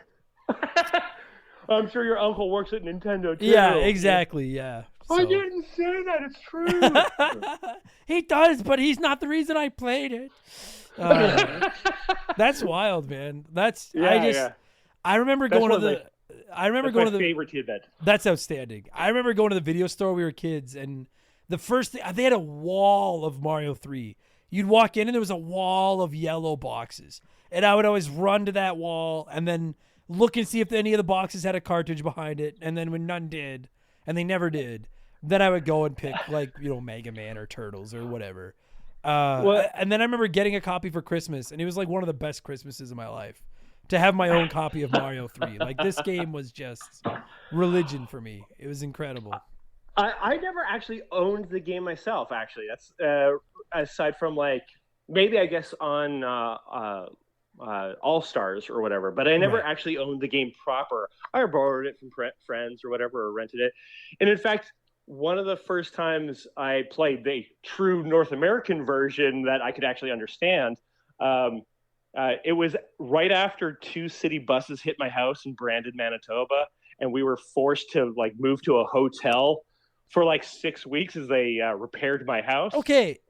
I'm sure your uncle works at Nintendo too. Yeah, exactly. Yeah. I didn't say that. It's true. He does, but he's not the reason I played it. That's wild, man. I remember going to the. I remember going to the favorite tidbit. That's outstanding. I remember going to the video store when we were kids, and the first thing they had a wall of Mario 3. You'd walk in, and there was a wall of yellow boxes, and I would always run to that wall and then look and see if any of the boxes had a cartridge behind it, and then when none did, and they never did, then I would go and pick Mega Man or Turtles or whatever. And then I remember getting a copy for Christmas, and it was like one of the best Christmases of my life to have my own copy of Mario 3. Like, this game was just religion for me. It was incredible. I never actually owned the game myself, actually. That's aside from like maybe I guess on All Stars or whatever, but I never actually owned the game proper. I borrowed it from friends or whatever, or rented it. And in fact, one of the first times I played the true North American version that I could actually understand, it was right after two city buses hit my house in Brandon, Manitoba, and we were forced to like move to a hotel for like 6 weeks as they repaired my house. Okay.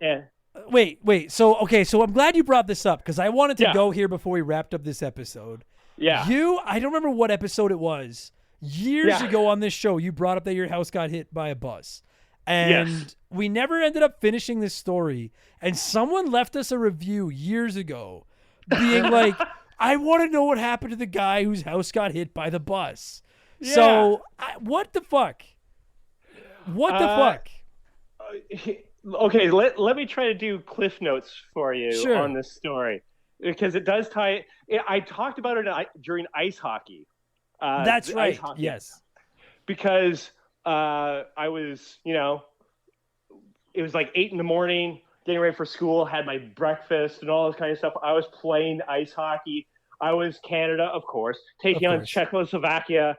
Wait. So I'm glad you brought this up because I wanted to go here before we wrapped up this episode. Yeah. I don't remember what episode it was. Years ago on this show, you brought up that your house got hit by a bus. And we never ended up finishing this story. And someone left us a review years ago being like, I want to know what happened to the guy whose house got hit by the bus. Yeah. So what the fuck? What the fuck? Okay, let me try to do cliff notes for you on this story because it does tie. I talked about it during ice hockey. That's right. Ice hockey. Yes. Because I was, it was like 8 a.m, getting ready for school, had my breakfast and all this kind of stuff. I was playing ice hockey. I was Canada, of course, taking on Czechoslovakia,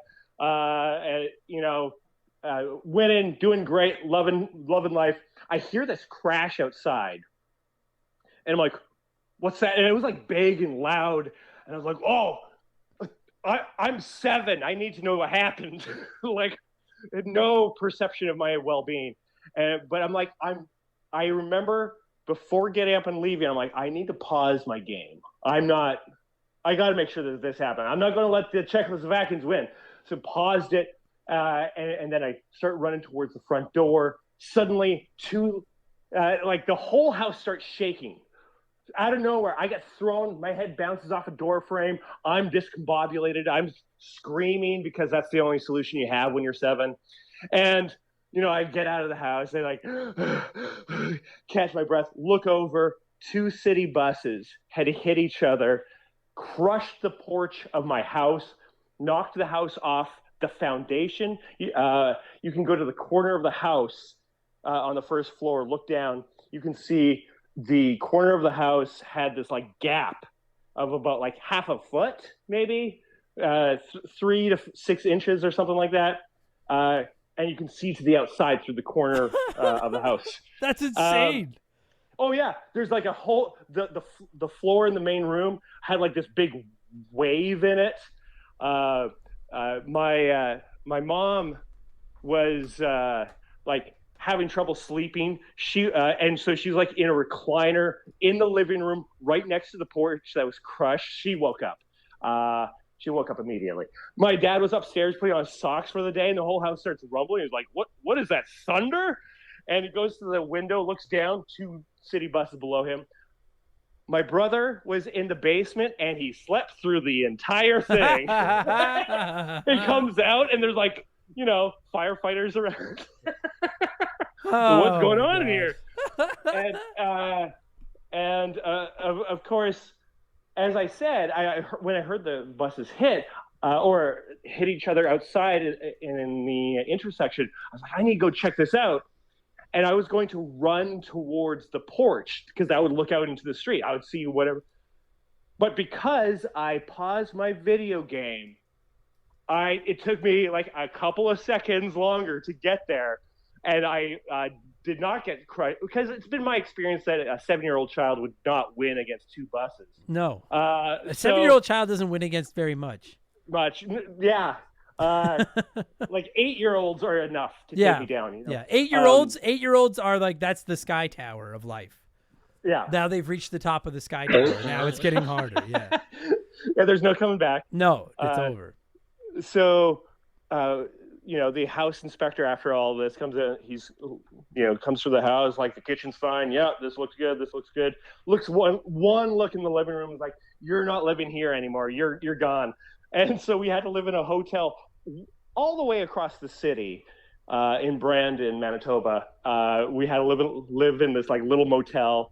winning, doing great, loving life. I hear this crash outside, and I'm like, "What's that?" And it was like big and loud, and I was like, "Oh, I'm 7. I need to know what happened." Like, no perception of my well-being, but I'm like, I remember before getting up and leaving, I'm like, I need to pause my game. I got to make sure that this happened. I'm not going to let the Czechoslovakians win. So paused it. and then I start running towards the front door. Suddenly, like the whole house starts shaking. Out of nowhere, I get thrown. My head bounces off a door frame. I'm discombobulated. I'm screaming because that's the only solution you have when you're 7. And I get out of the house. I like catch my breath, look over. 2 city buses had hit each other, crushed the porch of my house, knocked the house off the foundation. You can go to the corner of the house on the first floor, look down. You can see the corner of the house had this like gap of about like half a foot, maybe 3 to 6 inches or something like that. And you can see to the outside through the corner of the house. That's insane. Oh yeah, there's like a whole the floor in the main room had like this big wave in it. My mom was like having trouble sleeping. And so she's like in a recliner in the living room right next to the porch that was crushed. She woke up. She woke up immediately. My dad was upstairs putting on socks for the day, and the whole house starts rumbling. He's like, what is that, thunder? And he goes to the window, looks down, 2 city buses below him. My brother was in the basement, and he slept through the entire thing. He comes out, and there's like, firefighters around. What's going on in here? And of course, as I said, when I heard the buses hit or hit each other outside in the intersection, I was like, I need to go check this out. And I was going to run towards the porch because I would look out into the street. I would see whatever. But because I paused my video game, it took me like a couple of seconds longer to get there. And I did not get crushed because it's been my experience that a 7-year-old child would not win against 2 buses. No. A 7-year-old child doesn't win against very much. Yeah. Like 8-year-olds are enough to take me down. Yeah. 8-year-olds are like, that's the sky tower of life. Yeah. Now they've reached the top of the sky tower. Now it's getting harder. Yeah. Yeah. There's no coming back. No, it's over. So, the house inspector after all this comes in. He's, comes through the house like the kitchen's fine. Yeah, this looks good. This looks good. Looks one look in the living room is like, you're not living here anymore. You're gone. And so we had to live in a hotel all the way across the city in Brandon, Manitoba. We had to live in this like little motel,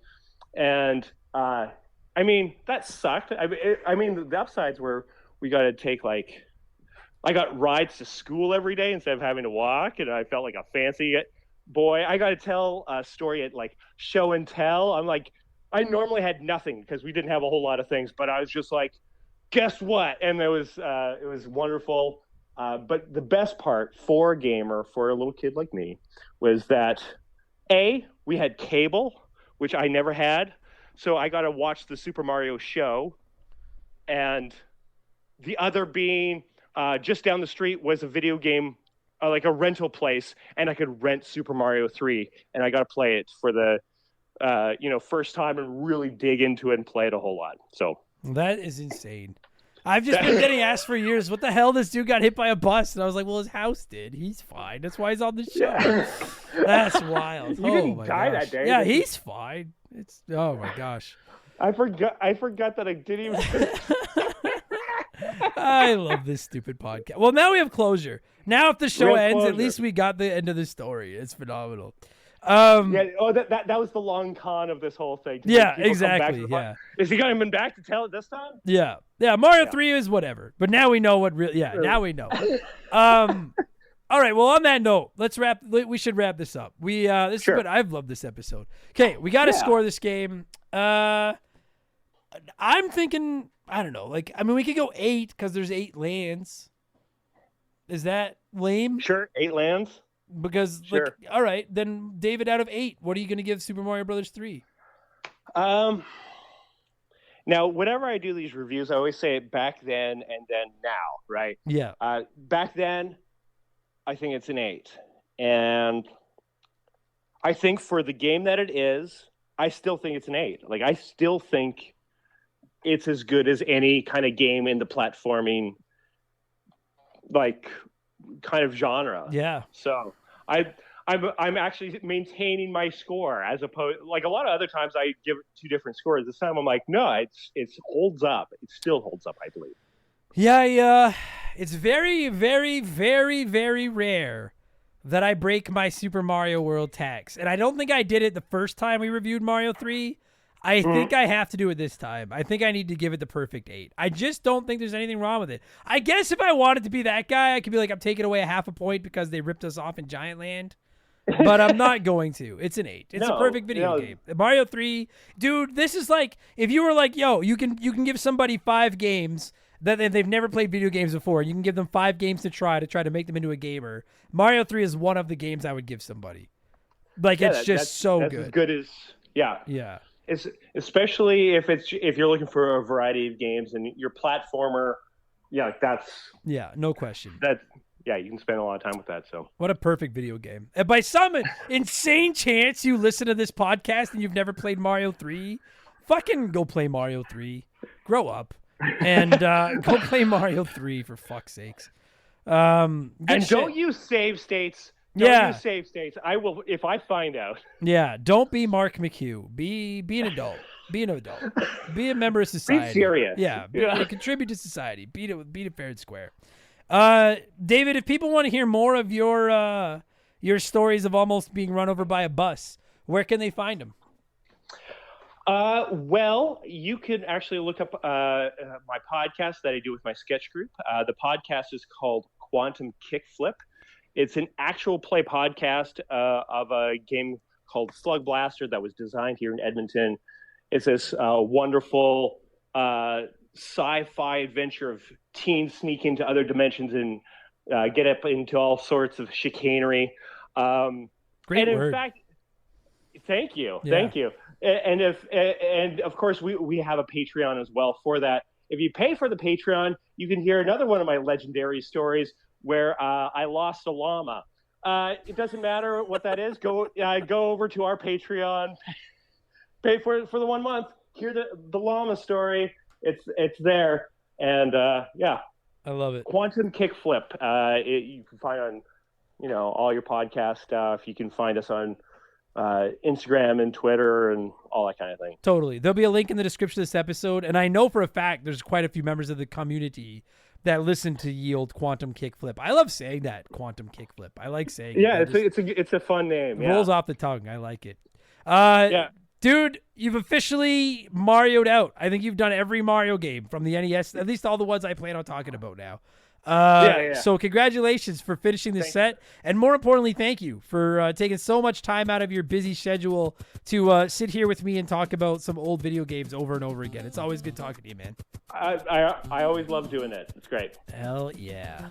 and that sucked. I mean, the upsides were we got to take I got rides to school every day instead of having to walk, and I felt like a fancy boy. I got to tell a story at like show and tell. I'm like, I normally had nothing because we didn't have a whole lot of things, but I was just like, guess what? And it was wonderful. But the best part for a gamer, for a little kid like me, was that we had cable, which I never had, so I got to watch the Super Mario show, and the other being just down the street was a video game, like a rental place, and I could rent Super Mario 3, and I got to play it for the first time and really dig into it and play it a whole lot. So that is insane. I've just been getting asked for years, what the hell, this dude got hit by a bus? And I was like, well, his house did. He's fine. That's why he's on the show. That's wild. You didn't die that day. Yeah, he's fine. Oh my gosh. I forgot that I didn't even. I love this stupid podcast. Well, now we have closure. Now if the show ends, at least we got the end of the story. It's phenomenal. That was the long con of this whole thing. Yeah, exactly. Yeah. Is he coming back to tell it this time? Yeah. Yeah, Mario 3 is whatever. But now we know what really now we know. All right, well, on that note, we should wrap this up. This is good. I've loved this episode. Okay, we got to score this game. I'm thinking, I don't know, we could go 8 because there's 8 lands. Is that lame? Sure, 8 lands. Because, all right, then David, out of 8, what are you going to give Super Mario Brothers 3? Now, whenever I do these reviews, I always say back then and then now, right? Yeah. Back then, I think it's an 8. And I think for the game that it is, I still think it's an 8. I still think it's as good as any kind of game in the platforming, kind of genre. Yeah. So I'm actually maintaining my score as opposed, like a lot of other times I give two different scores. This time I'm like, no, it's holds up. It still holds up, I believe. Yeah, it's very, very, very, very rare that I break my Super Mario World tax. And I don't think I did it the first time we reviewed Mario 3. I think I have to do it this time. I think I need to give it the perfect 8. I just don't think there's anything wrong with it. I guess if I wanted to be that guy, I could be like, I'm taking away a half a point because they ripped us off in Giant Land. But I'm not going to. It's an 8. It's a perfect video game. Mario 3, dude, this is like, if you were like, yo, you can give somebody 5 games that they've never played video games before, and you can give them 5 games to try to make them into a gamer. Mario 3 is one of the games I would give somebody. Like, it's just so good. That's as good as, yeah. Yeah. It's, especially if you're looking for a variety of games and your platformer, yeah, no question. Yeah, you can spend a lot of time with that. So what a perfect video game. And by some insane chance you listen to this podcast and you've never played Mario 3, fucking go play Mario 3. Grow up and go play Mario 3 for fuck's sakes. And don't use save states. Don't use save states. I will if I find out. Yeah, don't be Mark McHugh. Be an adult. Be an adult. Be a member of society. Be serious. Yeah, contribute to society. Beat it fair and square. David, if people want to hear more of your stories of almost being run over by a bus, where can they find them? Well, you can actually look up my podcast that I do with my sketch group. The podcast is called Quantum Kickflip. It's an actual play podcast of a game called Slug Blaster that was designed here in Edmonton. It's this wonderful sci-fi adventure of teens sneak into other dimensions and get up into all sorts of chicanery. Great and word. In fact, thank you. And of course we have a Patreon as well for that. If you pay for the Patreon, you can hear another one of my legendary stories where I lost a llama. It doesn't matter what that is. Go over to our Patreon, pay for it for the 1 month. Hear the llama story. It's there, and yeah, I love it. Quantum Kickflip. You can find on all your podcast stuff. You can find us on Instagram and Twitter and all that kind of thing. Totally. There'll be a link in the description of this episode, and I know for a fact there's quite a few members of the community that listen to ye old Quantum Kickflip. I love saying that, Quantum Kickflip. I like saying it. It's a fun name. It rolls off the tongue. I like it. Dude, you've officially Mario'd out. I think you've done every Mario game from the NES, at least all the ones I plan on talking about now. So congratulations for finishing this set. And more importantly, thank you for taking so much time out of your busy schedule to sit here with me and talk about some old video games over and over again. It's always good talking to you, man. I always love doing it. It's great. Hell yeah.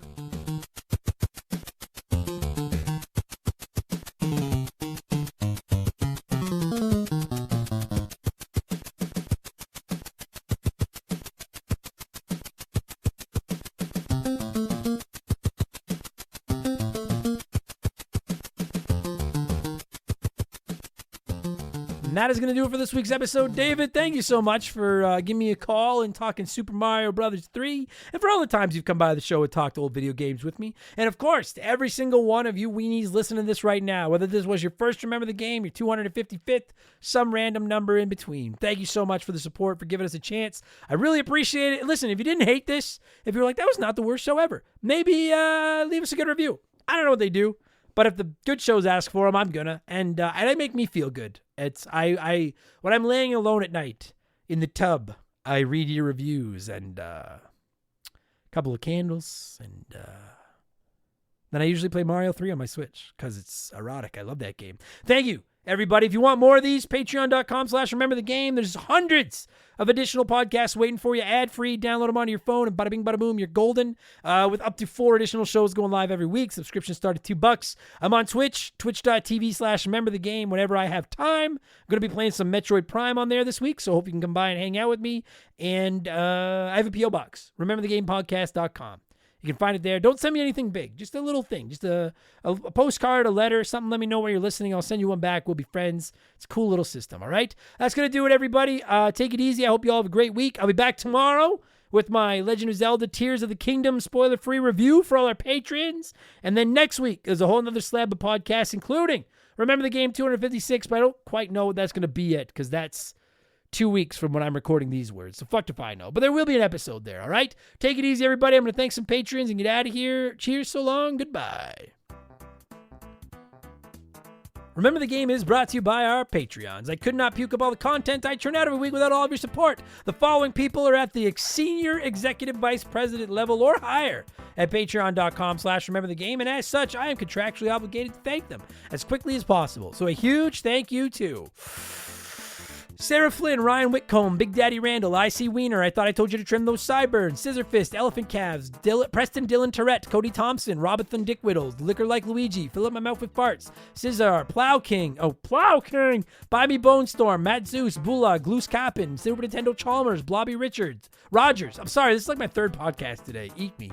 And that is going to do it for this week's episode. David, thank you so much for giving me a call and talking Super Mario Brothers 3, and for all the times you've come by the show and talked old video games with me. And of course, to every single one of you weenies listening to this right now, whether this was your first Remember the Game, your 255th, some random number in between. Thank you so much for the support, for giving us a chance. I really appreciate it. Listen, if you didn't hate this, if you're like, that was not the worst show ever, maybe leave us a good review. I don't know what they do, but if the good shows ask for them, I'm gonna. And they make me feel good. It's I when I'm laying alone at night in the tub, I read your reviews and a couple of candles, and then I usually play Mario 3 on my Switch because it's erotic. I love that game. Thank you, everybody. If you want more of these, patreon.com/remember the game. There's hundreds of additional podcasts waiting for you, ad-free. Download them onto your phone, and bada bing, bada boom, you're golden. With up to 4 additional shows going live every week. Subscriptions start at $2. I'm on Twitch, twitch.tv/remember the game whenever I have time. I'm going to be playing some Metroid Prime on there this week, so hope you can come by and hang out with me. And I have a P.O. Box, rememberthegamepodcast.com. You can find it there. Don't send me anything big. Just a little thing. Just a postcard, a letter, something. Let me know where you're listening. I'll send you one back. We'll be friends. It's a cool little system, all right? That's going to do it, everybody. Take it easy. I hope you all have a great week. I'll be back tomorrow with my Legend of Zelda Tears of the Kingdom spoiler-free review for all our patrons. And then next week is a whole nother slab of podcasts, including Remember the Game 256, but I don't quite know what that's going to be yet because that's 2 weeks from when I'm recording these words. So fucked if I know. But there will be an episode there, all right? Take it easy, everybody. I'm going to thank some patrons and get out of here. Cheers, so long. Goodbye. Remember the Game is brought to you by our Patreons. I could not puke up all the content I churn out every week without all of your support. The following people are at the senior executive vice president level or higher at patreon.com/rememberthegame, and as such, I am contractually obligated to thank them as quickly as possible. So a huge thank you to Sarah Flynn, Ryan Whitcomb, Big Daddy Randall, IC Wiener, I Thought I Told You to Trim Those Sideburns, Scissor Fist, Elephant Calves, Preston Dylan Tourette, Cody Thompson, Robinson Dick Whittles, Liquor Like Luigi, Fill Up My Mouth with Farts, Scissor, Plow King, Buy Me Bone Storm, Matt Zeus, Bulag, Loose Capin, Super Nintendo Chalmers, Blobby Rogers. I'm sorry, this is like my third podcast today. Eat me.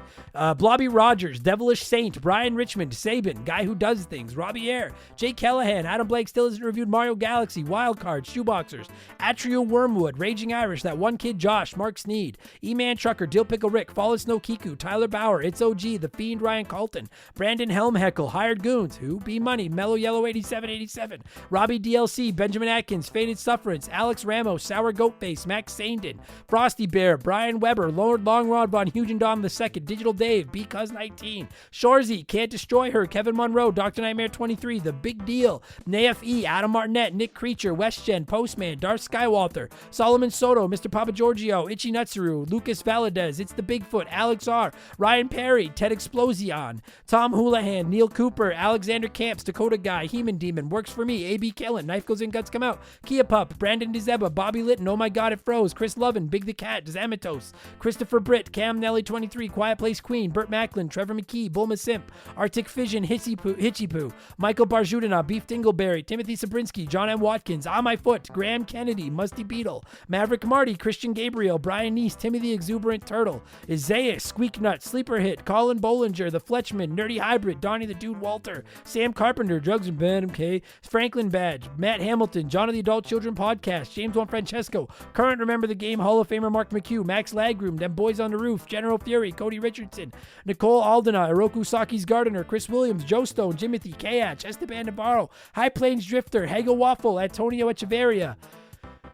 Blobby Rogers, Devilish Saint, Brian Richmond, Sabin, Guy Who Does Things, Robbie Air, Jay Callahan, Adam Blake still hasn't reviewed Mario Galaxy, Wildcard, Shoeboxers, Atrio Wormwood, Raging Irish, That One Kid Josh, Mark Sneed, E-Man Trucker, Dill Pickle Rick, Fallen Snow Kiku, Tyler Bauer, It's OG, The Fiend Ryan Colton, Brandon Helmheckle, Hired Goons, Who B Money, Mellow Yellow 8787, Robbie DLC, Benjamin Atkins, Faded Sufferance, Alex Ramos, Sour Goatface, Max Sandin, Frosty Bear, Brian Weber, Lord Longrod Von Hugendom II, Digital Dave, BCuz19, Shorzy, Can't Destroy Her, Kevin Monroe, Dr. Nightmare 23, The Big Deal, NAFE, Adam Martinet, Nick Creature, WestGen, Postman, Darth Skywalter, Solomon Soto, Mr. Papa Giorgio, Ichi Nutsuru, Lucas Valadez, It's the Bigfoot, Alex R, Ryan Perry, Ted Explosion, Tom Houlihan, Neil Cooper, Alexander Camps, Dakota Guy, Heman Demon, Works For Me, AB Kellen, Knife Goes In, Guts Come Out, Kia Pup, Brandon DeZeba, Bobby Litton, Oh My God It Froze, Chris Lovin, Big the Cat, Zamatos, Christopher Britt, Cam Nelly 23, Quiet Place Queen, Burt Macklin, Trevor McKee, Bulma Simp, Arctic Fission, Hitchy Poo, Michael Barjudina, Beef Dingleberry, Timothy Sabrinsky, John M. Watkins, On My Foot, Graham Kennedy, Musty Beetle, Maverick Marty, Christian Gabriel, Brian Neese, Timmy the Exuberant Turtle, Isaiah, Squeak Nut, Sleeper Hit, Colin Bollinger, The Fletchman, Nerdy Hybrid, Donnie the Dude Walter, Sam Carpenter, Drugs and Bad MK, Franklin Badge, Matt Hamilton, John of the Adult Children Podcast, James Juan Francesco, current Remember the Game Hall of Famer Mark McHugh, Max Lagroom, Them Boys on the Roof, General Fury, Cody Richardson, Nicole Aldena, Oroku Saki's Gardener, Chris Williams, Joe Stone, Jimothy, Kayach, Esteban Navarro, High Plains Drifter, Hagel Waffle, Antonio Echeverria.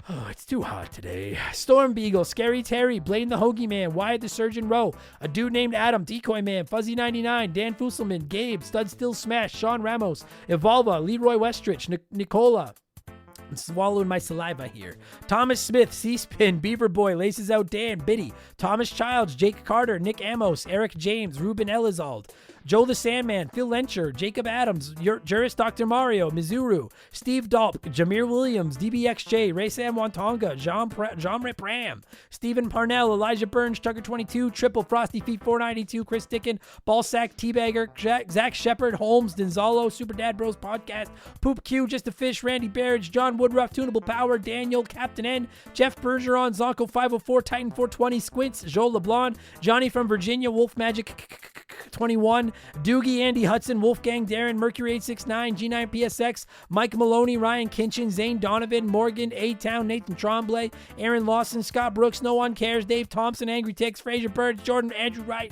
Oh, it's too hot today. Storm Beagle, Scary Terry, Blaine the Hoagie Man, Wyatt the Surgeon Rowe, a dude named Adam, Decoy Man, Fuzzy99, Dan Fusselman, Gabe, Stud Still Smash, Sean Ramos, Evolva, Leroy Westrich, Nicola. I'm swallowing my saliva here. Thomas Smith, C-Spin, Beaver Boy, Laces Out Dan, Biddy, Thomas Childs, Jake Carter, Nick Amos, Eric James, Ruben Elizald, Joe the Sandman, Phil Lencher, Jacob Adams, Juris Dr. Mario, Mizuru, Steve Dalp, Jameer Williams, DBXJ, Ray Sam Wantonga, John Rip Ram, Stephen Parnell, Elijah Burns, Tucker22, Triple Frosty Feet 492, Chris Dickin, Ballsack, Teabagger, Zach Shepard, Holmes, Denzalo, Super Dad Bros Podcast, Poop Q, Just a Fish, Randy Barrage, John Woodruff, Tunable Power, Daniel, Captain N, Jeff Bergeron, Zonko 504, Titan 420, Squints, Joel LeBlanc, Johnny from Virginia, Wolf Magic 21, Doogie, Andy Hudson, Wolfgang, Darren, Mercury 869, G9 PSX, Mike Maloney, Ryan Kinchin, Zane Donovan, Morgan, A-Town, Nathan Tremblay, Aaron Lawson, Scott Brooks, No One Cares, Dave Thompson, Angry Ticks, Fraser Bird, Jordan, Andrew Wright,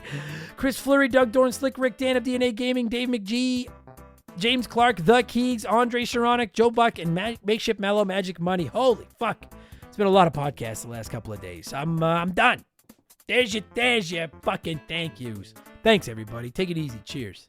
Chris Fleury, Doug Dorn, Slick Rick, Dan of DNA Gaming, Dave McGee, James Clark, The Keegs, Andre Sharonik, Joe Buck, and Makeshift Mellow Magic Money. Holy fuck. It's been a lot of podcasts the last couple of days. I'm done. There's your fucking thank yous. Thanks, everybody. Take it easy. Cheers.